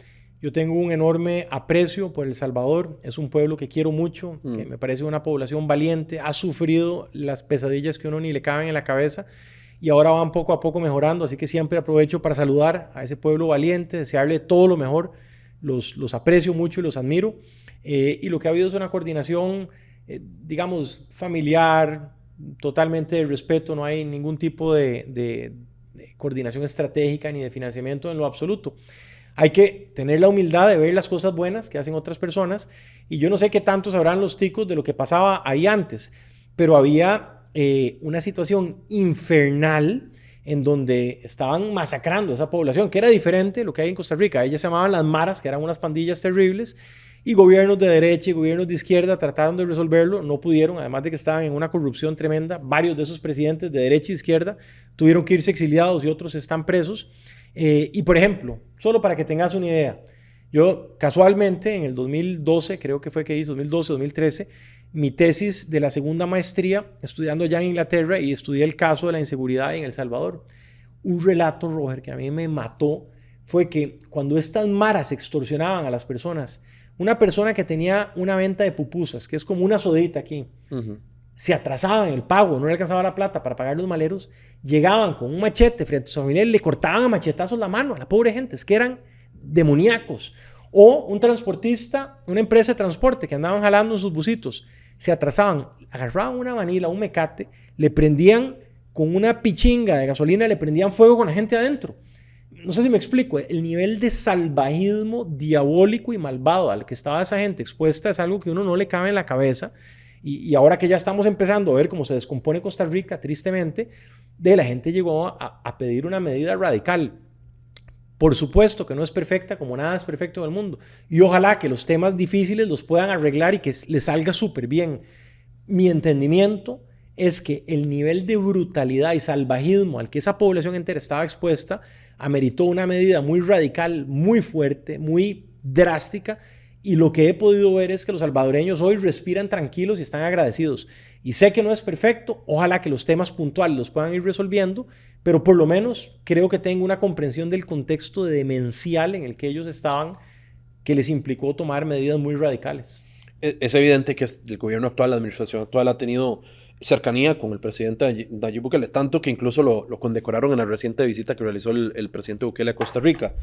Yo tengo un enorme aprecio por El Salvador, es un pueblo que quiero mucho, que me parece una población valiente, ha sufrido las pesadillas que uno ni le caben en la cabeza y ahora van poco a poco mejorando, así que siempre aprovecho para saludar a ese pueblo valiente, desearle todo lo mejor, los aprecio mucho y los admiro, y lo que ha habido es una coordinación, digamos, familiar, totalmente de respeto, no hay ningún tipo de coordinación estratégica ni de financiamiento en lo absoluto. Hay que tener la humildad de ver las cosas buenas que hacen otras personas. Y yo no sé qué tanto sabrán los ticos de lo que pasaba ahí antes, pero había una situación infernal en donde estaban masacrando a esa población, que era diferente de lo que hay en Costa Rica. Ellas se llamaban las maras, que eran unas pandillas terribles, y gobiernos de derecha y gobiernos de izquierda trataron de resolverlo, no pudieron, además de que estaban en una corrupción tremenda. Varios de esos presidentes de derecha e izquierda tuvieron que irse exiliados y otros están presos. Y por ejemplo, solo para que tengas una idea, yo casualmente en el 2012, creo que fue que hice, 2012, 2013, mi tesis de la segunda maestría, estudiando ya en Inglaterra, y estudié el caso de la inseguridad en El Salvador. Un relato, Roger, que a mí me mató, fue que cuando estas maras extorsionaban a las personas, una persona que tenía una venta de pupusas, que es como una sodita aquí, se atrasaba en el pago, no le alcanzaba la plata para pagar los maleros, llegaban con un machete frente a su familia y le cortaban a machetazos la mano a la pobre gente, es que eran demoníacos. O un transportista, una empresa de transporte que andaban jalando en sus busitos, se atrasaban, agarraban una manila, un mecate, le prendían con una pichinga de gasolina, le prendían fuego con la gente adentro. No sé si me explico, el nivel de salvajismo diabólico y malvado al que estaba esa gente expuesta es algo que uno no le cabe en la cabeza. Y ahora que ya estamos empezando a ver cómo se descompone Costa Rica, tristemente, la gente llegó a pedir una medida radical. Por supuesto que no es perfecta, como nada es perfecto en el mundo. Y ojalá que los temas difíciles los puedan arreglar y que les salga súper bien. Mi entendimiento es que el nivel de brutalidad y salvajismo al que esa población entera estaba expuesta ameritó una medida muy radical, muy fuerte, muy drástica. Y lo que he podido ver es que los salvadoreños hoy respiran tranquilos y están agradecidos. Y sé que no es perfecto, ojalá que los temas puntuales los puedan ir resolviendo, pero por lo menos creo que tengo una comprensión del contexto demencial en el que ellos estaban, que les implicó tomar medidas muy radicales. Es evidente que el gobierno actual, la administración actual, ha tenido cercanía con el presidente Nayib Bukele, tanto que incluso lo condecoraron en la reciente visita que realizó el presidente Bukele a Costa Rica.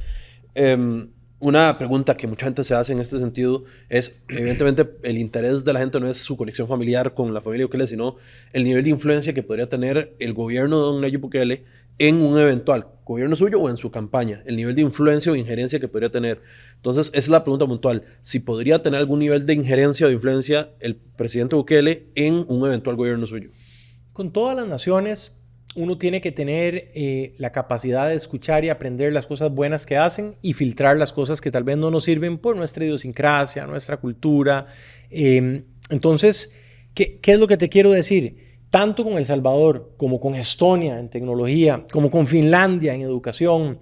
Una pregunta que mucha gente se hace en este sentido es, evidentemente, el interés de la gente no es su conexión familiar con la familia Bukele, sino el nivel de influencia que podría tener el gobierno de don Nayib Bukele en un eventual gobierno suyo o en su campaña, el nivel de influencia o injerencia que podría tener. Entonces, esa es la pregunta puntual. Si podría tener algún nivel de injerencia o de influencia el presidente Bukele en un eventual gobierno suyo. Con todas las naciones, uno tiene que tener la capacidad de escuchar y aprender las cosas buenas que hacen y filtrar las cosas que tal vez no nos sirven por nuestra idiosincrasia, nuestra cultura. Entonces, ¿qué es lo que te quiero decir? Tanto con El Salvador como con Estonia en tecnología, como con Finlandia en educación,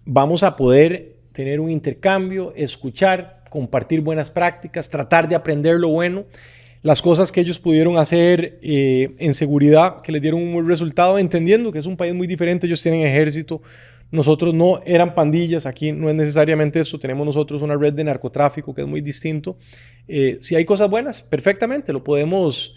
vamos a poder tener un intercambio, escuchar, compartir buenas prácticas, tratar de aprender lo bueno. Las cosas que ellos pudieron hacer en seguridad, que les dieron un buen resultado, entendiendo que es un país muy diferente, ellos tienen ejército, nosotros no, eran pandillas, aquí no es necesariamente esto, tenemos nosotros una red de narcotráfico que es muy distinto. Si hay cosas buenas, perfectamente, lo podemos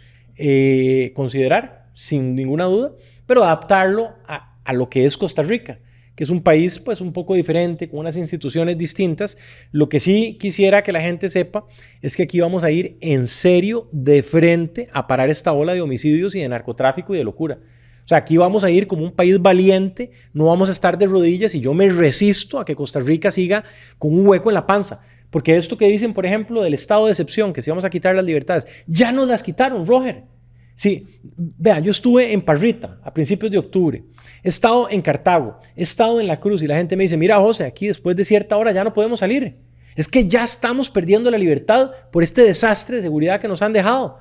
considerar sin ninguna duda, pero adaptarlo a lo que es Costa Rica, que es un país pues un poco diferente, con unas instituciones distintas. Lo que sí quisiera que la gente sepa es que aquí vamos a ir en serio de frente a parar esta ola de homicidios y de narcotráfico y de locura. O sea, aquí vamos a ir como un país valiente, no vamos a estar de rodillas y yo me resisto a que Costa Rica siga con un hueco en la panza. Porque esto que dicen, por ejemplo, del estado de excepción, que si vamos a quitar las libertades, ya nos las quitaron, Roger. Sí, vean, yo estuve en Parrita a principios de octubre, he estado en Cartago, he estado en La Cruz y la gente me dice, mira José, aquí después de cierta hora ya no podemos salir. Es que ya estamos perdiendo la libertad por este desastre de seguridad que nos han dejado.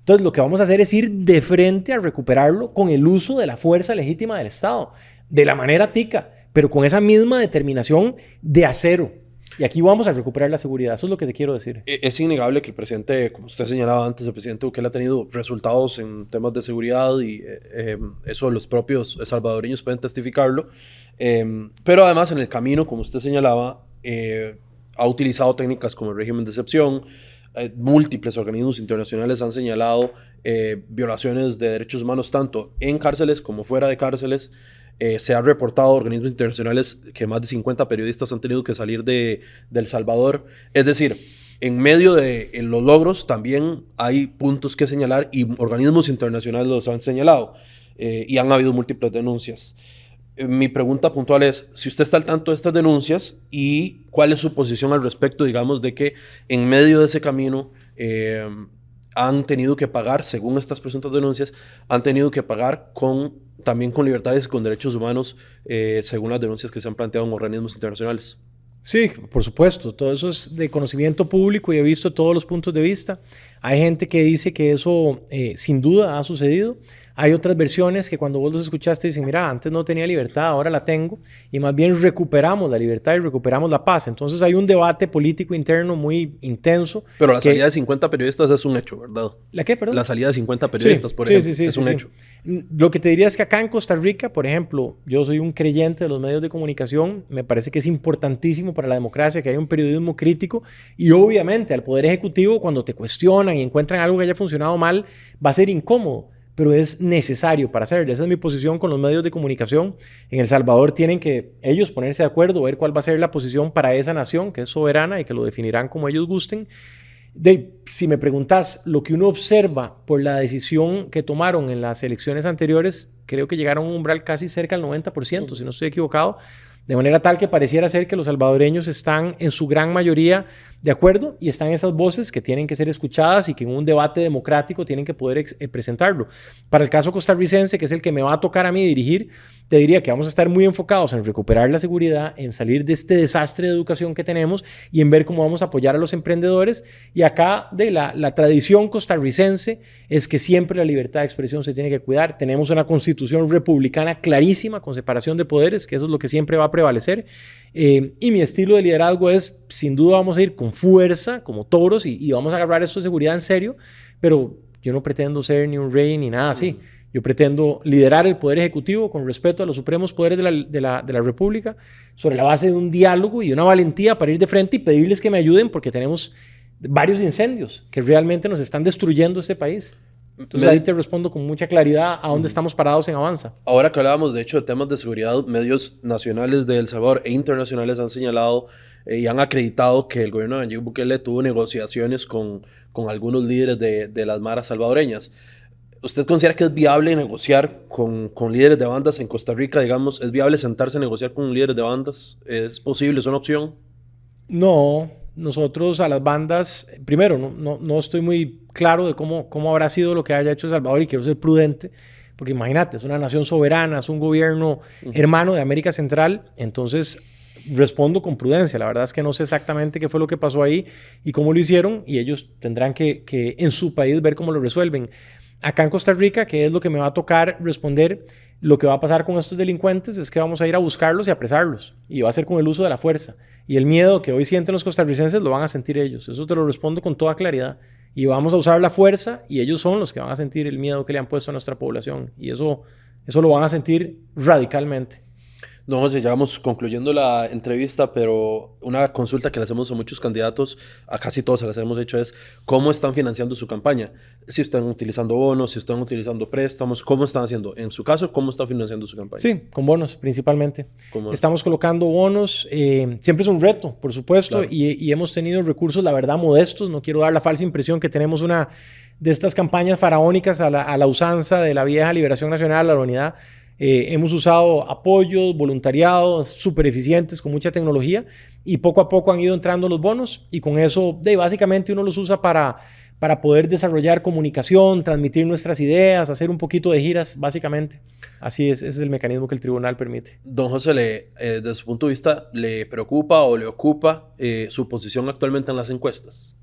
Entonces lo que vamos a hacer es ir de frente a recuperarlo con el uso de la fuerza legítima del Estado, de la manera tica, pero con esa misma determinación de acero. Y aquí vamos a recuperar la seguridad. Eso es lo que te quiero decir. Es innegable que el presidente, como usted señalaba antes, el presidente Bukele ha tenido resultados en temas de seguridad y eso los propios salvadoreños pueden testificarlo. Pero además en el camino, como usted señalaba, ha utilizado técnicas como el régimen de excepción. Múltiples organismos internacionales han señalado violaciones de derechos humanos tanto en cárceles como fuera de cárceles. Se ha reportado a organismos internacionales que más de 50 periodistas han tenido que salir de El Salvador. Es decir, en medio de los logros también hay puntos que señalar y organismos internacionales los han señalado y han habido múltiples denuncias. Mi pregunta puntual es, si usted está al tanto de estas denuncias y cuál es su posición al respecto, digamos, de que en medio de ese camino han tenido que pagar, según estas presuntas denuncias, han tenido que pagar también con libertades y con derechos humanos, según las denuncias que se han planteado en organismos internacionales. Sí, por supuesto, todo eso es de conocimiento público y he visto todos los puntos de vista. Hay gente que dice que eso sin duda ha sucedido. Hay otras versiones que cuando vos los escuchaste dicen, mira, antes no tenía libertad, ahora la tengo, y más bien recuperamos la libertad y recuperamos la paz. Entonces hay un debate político interno muy intenso. Pero la salida de 50 periodistas es un hecho, ¿verdad? ¿La qué, perdón? La salida de 50 periodistas, por ejemplo, es un hecho. Lo que te diría es que acá en Costa Rica, por ejemplo, yo soy un creyente de los medios de comunicación, me parece que es importantísimo para la democracia que haya un periodismo crítico y obviamente al Poder Ejecutivo cuando te cuestionan y encuentran algo que haya funcionado mal, va a ser incómodo, pero es necesario para hacerlo. Esa es mi posición con los medios de comunicación. En El Salvador tienen que ellos ponerse de acuerdo, ver cuál va a ser la posición para esa nación, que es soberana y que lo definirán como ellos gusten. Si me preguntas lo que uno observa por la decisión que tomaron en las elecciones anteriores, creo que llegaron a un umbral casi cerca del 90%, si no estoy equivocado, de manera tal que pareciera ser que los salvadoreños están en su gran mayoría de acuerdo y están esas voces que tienen que ser escuchadas y que en un debate democrático tienen que poder presentarlo. Para el caso costarricense, que es el que me va a tocar a mí dirigir, te diría que vamos a estar muy enfocados en recuperar la seguridad, en salir de este desastre de educación que tenemos y en ver cómo vamos a apoyar a los emprendedores. Y acá de la tradición costarricense es que siempre la libertad de expresión se tiene que cuidar. Tenemos una constitución republicana clarísima con separación de poderes, que eso es lo que siempre va a prevalecer. Y mi estilo de liderazgo es, sin duda vamos a ir con fuerza, como toros, y vamos a agarrar esto de seguridad en serio, pero yo no pretendo ser ni un rey ni nada así. Yo pretendo liderar el Poder Ejecutivo con respeto a los supremos poderes de la República, sobre la base de un diálogo y una valentía para ir de frente y pedirles que me ayuden porque tenemos varios incendios que realmente nos están destruyendo este país. Entonces ahí te respondo con mucha claridad a dónde estamos parados en Avanza. Ahora que hablábamos de hecho de temas de seguridad, medios nacionales de El Salvador e internacionales han señalado y han acreditado que el gobierno de Nayib Bukele tuvo negociaciones con algunos líderes de las maras salvadoreñas. ¿Usted considera que es viable negociar con líderes de bandas en Costa Rica, digamos? ¿Es viable sentarse a negociar con líderes de bandas? ¿Es posible? ¿Es una opción? No, nosotros a las bandas, primero, no estoy muy claro de cómo habrá sido lo que haya hecho El Salvador y quiero ser prudente, porque imagínate, es una nación soberana, es un gobierno hermano de América Central, entonces respondo con prudencia. La verdad es que no sé exactamente qué fue lo que pasó ahí y cómo lo hicieron y ellos tendrán que en su país ver cómo lo resuelven. Acá en Costa Rica, que es lo que me va a tocar responder, lo que va a pasar con estos delincuentes es que vamos a ir a buscarlos y apresarlos. Y va a ser con el uso de la fuerza. Y el miedo que hoy sienten los costarricenses lo van a sentir ellos. Eso te lo respondo con toda claridad. Y vamos a usar la fuerza y ellos son los que van a sentir el miedo que le han puesto a nuestra población. Y eso lo van a sentir radicalmente. No, José, ya vamos concluyendo la entrevista, pero una consulta que le hacemos a muchos candidatos, a casi todos se las hemos hecho, es ¿cómo están financiando su campaña? Si están utilizando bonos, si están utilizando préstamos, ¿cómo están haciendo? En su caso, ¿cómo está financiando su campaña? Sí, con bonos principalmente. Estamos colocando bonos, siempre es un reto, por supuesto, claro. y hemos tenido recursos, la verdad, modestos. No quiero dar la falsa impresión que tenemos una de estas campañas faraónicas a la usanza de la vieja Liberación Nacional, a la unidad. Hemos usado apoyos, voluntariados súper eficientes con mucha tecnología y poco a poco han ido entrando los bonos y con eso básicamente uno los usa para poder desarrollar comunicación, transmitir nuestras ideas, hacer un poquito de giras, básicamente. Así es, ese es el mecanismo que el tribunal permite. Don José, desde su punto de vista, ¿le preocupa o le ocupa su posición actualmente en las encuestas?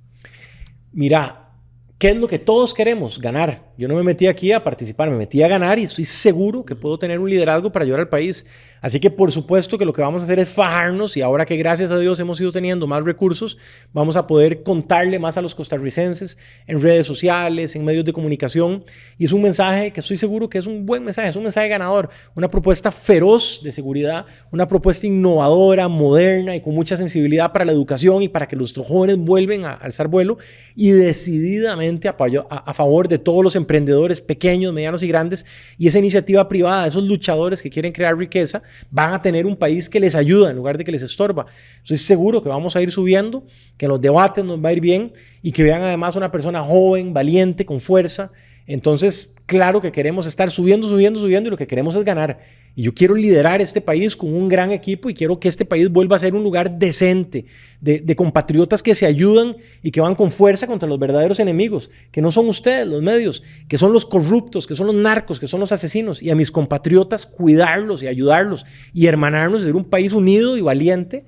Mira, ¿qué es lo que todos queremos? Ganar. Yo no me metí aquí a participar, me metí a ganar y estoy seguro que puedo tener un liderazgo para ayudar al país. Así que por supuesto que lo que vamos a hacer es fajarnos y ahora que gracias a Dios hemos ido teniendo más recursos, vamos a poder contarle más a los costarricenses en redes sociales, en medios de comunicación. Y es un mensaje que estoy seguro que es un buen mensaje, es un mensaje ganador, una propuesta feroz de seguridad, una propuesta innovadora, moderna y con mucha sensibilidad para la educación y para que nuestros jóvenes vuelvan a alzar vuelo y decididamente a favor de todos los emprendedores pequeños, medianos y grandes y esa iniciativa privada, esos luchadores que quieren crear riqueza, van a tener un país que les ayuda en lugar de que les estorba. Estoy seguro que vamos a ir subiendo, que en los debates nos va a ir bien y que vean además una persona joven, valiente, con fuerza. Entonces, claro que queremos estar subiendo y lo que queremos es ganar. Y yo quiero liderar este país con un gran equipo y quiero que este país vuelva a ser un lugar decente, de compatriotas que se ayudan y que van con fuerza contra los verdaderos enemigos, que no son ustedes, los medios, que son los corruptos, que son los narcos, que son los asesinos. Y a mis compatriotas cuidarlos y ayudarlos y hermanarnos, ser un país unido y valiente,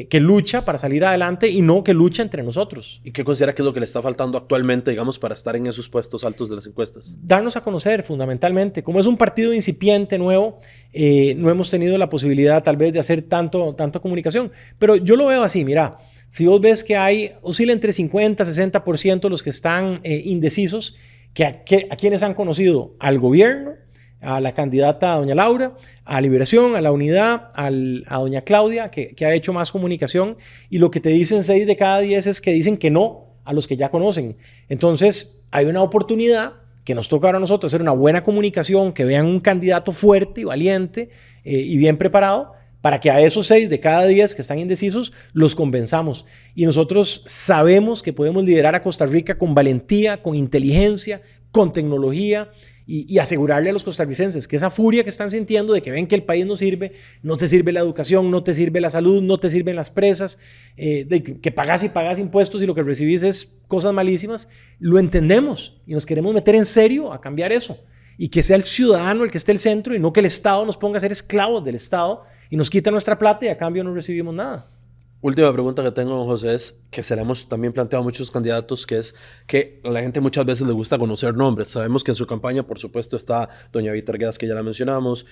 que lucha para salir adelante y no que lucha entre nosotros. ¿Y qué considera que es lo que le está faltando actualmente, digamos, para estar en esos puestos altos de las encuestas? Darnos a conocer, fundamentalmente. Como es un partido incipiente, nuevo, no hemos tenido la posibilidad tal vez de hacer tanta comunicación. Pero yo lo veo así, mira, si vos ves que oscila entre 50 y 60% los que están indecisos, a quienes han conocido al gobierno, a la candidata doña Laura, a Liberación, a la Unidad, a doña Claudia, que ha hecho más comunicación, y lo que te dicen 6 de cada 10 es que dicen que no a los que ya conocen. Entonces, hay una oportunidad que nos toca ahora a nosotros hacer una buena comunicación, que vean un candidato fuerte y valiente y bien preparado, para que a esos 6 de cada 10 que están indecisos los convenzamos. Y nosotros sabemos que podemos liderar a Costa Rica con valentía, con inteligencia, con tecnología, y asegurarle a los costarricenses que esa furia que están sintiendo de que ven que el país no te sirve la educación, no te sirve la salud, no te sirven las presas, de que pagas y pagas impuestos y lo que recibís es cosas malísimas, lo entendemos y nos queremos meter en serio a cambiar eso. Y que sea el ciudadano el que esté el centro y no que el Estado nos ponga a ser esclavos del Estado y nos quita nuestra plata y a cambio no recibimos nada. Última pregunta que tengo, don José, es que se le hemos también planteado a muchos candidatos, que es que a la gente muchas veces le gusta conocer nombres. Sabemos que en su campaña, por supuesto, está doña Vita Arguedas, que ya la mencionamos,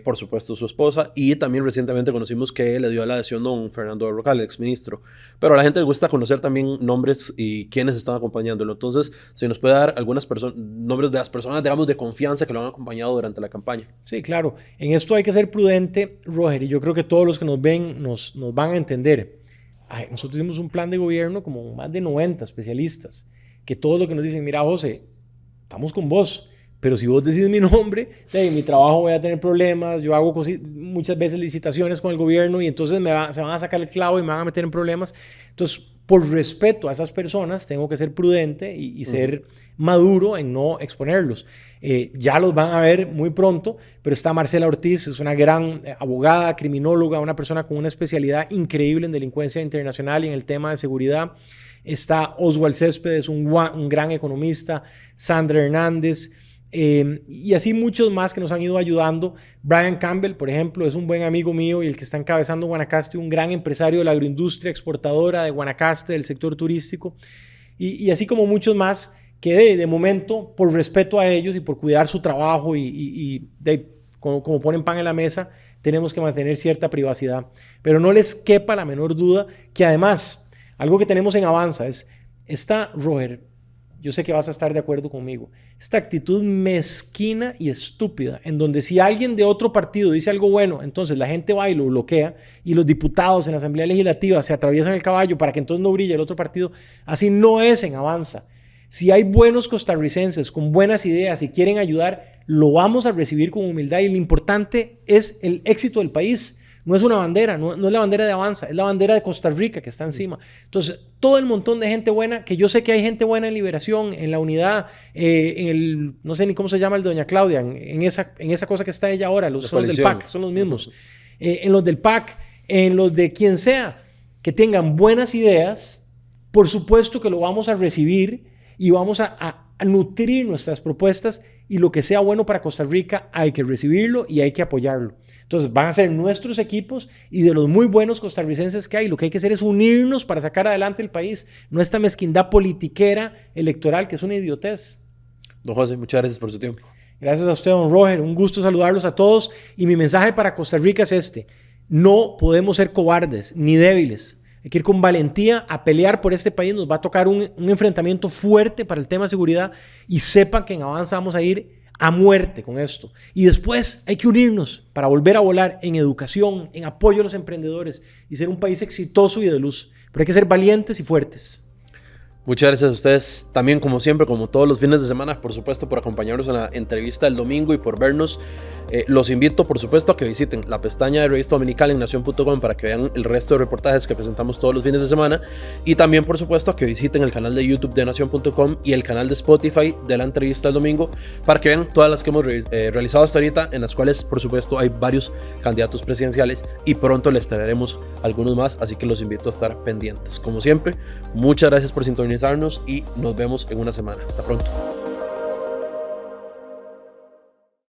por supuesto su esposa, y también recientemente conocimos que le dio la adhesión don Fernando Berrocal, el exministro. Pero a la gente le gusta conocer también nombres y quiénes están acompañándolo. Entonces, si nos puede dar algunos nombres de las personas, digamos, de confianza que lo han acompañado durante la campaña. Sí, claro. En esto hay que ser prudente, Roger, y yo creo que todos los que nos ven nos van a entender. Nosotros hicimos un plan de gobierno como más de 90 especialistas, que todo lo que nos dicen, mira José, estamos con vos, pero si vos decís mi nombre, mi trabajo voy a tener problemas, yo hago muchas veces licitaciones con el gobierno y entonces se van a sacar el clavo y me van a meter en problemas. Entonces, por respeto a esas personas, tengo que ser prudente y ser maduro en no exponerlos. Ya los van a ver muy pronto, pero está Marcela Ortiz, es una gran abogada, criminóloga, una persona con una especialidad increíble en delincuencia internacional y en el tema de seguridad. Está Oswald Céspedes, un gran economista, Sandra Hernández, y así muchos más que nos han ido ayudando. Brian Campbell, por ejemplo, es un buen amigo mío y el que está encabezando Guanacaste, un gran empresario de la agroindustria exportadora de Guanacaste, del sector turístico, y así como muchos más que de momento, por respeto a ellos y por cuidar su trabajo como ponen pan en la mesa, tenemos que mantener cierta privacidad. Pero no les quepa la menor duda que además, algo que tenemos en Avanza es Roger, yo sé que vas a estar de acuerdo conmigo, esta actitud mezquina y estúpida, en donde si alguien de otro partido dice algo bueno, entonces la gente va y lo bloquea, y los diputados en la Asamblea Legislativa se atraviesan el caballo para que entonces no brille el otro partido. Así no es en Avanza. Si hay buenos costarricenses con buenas ideas y quieren ayudar, lo vamos a recibir con humildad, y lo importante es el éxito del país. No es una bandera, no es la bandera de Avanza, es la bandera de Costa Rica que está encima. Entonces, todo el montón de gente buena, que yo sé que hay gente buena en Liberación, en la Unidad, no sé ni cómo se llama el de doña Claudia, en esa cosa que está ella ahora, son del PAC, son los mismos. En los del PAC, en los de quien sea, que tengan buenas ideas, por supuesto que lo vamos a recibir y vamos a nutrir nuestras propuestas, y lo que sea bueno para Costa Rica hay que recibirlo y hay que apoyarlo. Entonces van a ser nuestros equipos, y de los muy buenos costarricenses que hay, lo que hay que hacer es unirnos para sacar adelante el país, no esta mezquindad politiquera electoral que es una idiotez. Don José, muchas gracias por su tiempo. Gracias a usted, don Roger, un gusto saludarlos a todos, y mi mensaje para Costa Rica es no podemos ser cobardes ni débiles. Hay que ir con valentía a pelear por este país. Nos va a tocar un enfrentamiento fuerte para el tema de seguridad, y sepan que en Avanza vamos a ir a muerte con esto. Y después hay que unirnos para volver a volar en educación, en apoyo a los emprendedores y ser un país exitoso y de luz. Pero hay que ser valientes y fuertes. Muchas gracias a ustedes también, como siempre, como todos los fines de semana, por supuesto, por acompañarnos en la entrevista del domingo y por vernos Los invito, por supuesto, a que visiten la pestaña de Revista Dominical en nación.com para que vean el resto de reportajes que presentamos todos los fines de semana, y también, por supuesto, a que visiten el canal de YouTube de nación.com y el canal de Spotify de la entrevista del domingo para que vean todas las que hemos realizado hasta ahorita, en las cuales, por supuesto, hay varios candidatos presidenciales y pronto les traeremos algunos más, así que los invito a estar pendientes. Como siempre, muchas gracias por sintonizarnos y nos vemos en una semana. Hasta pronto.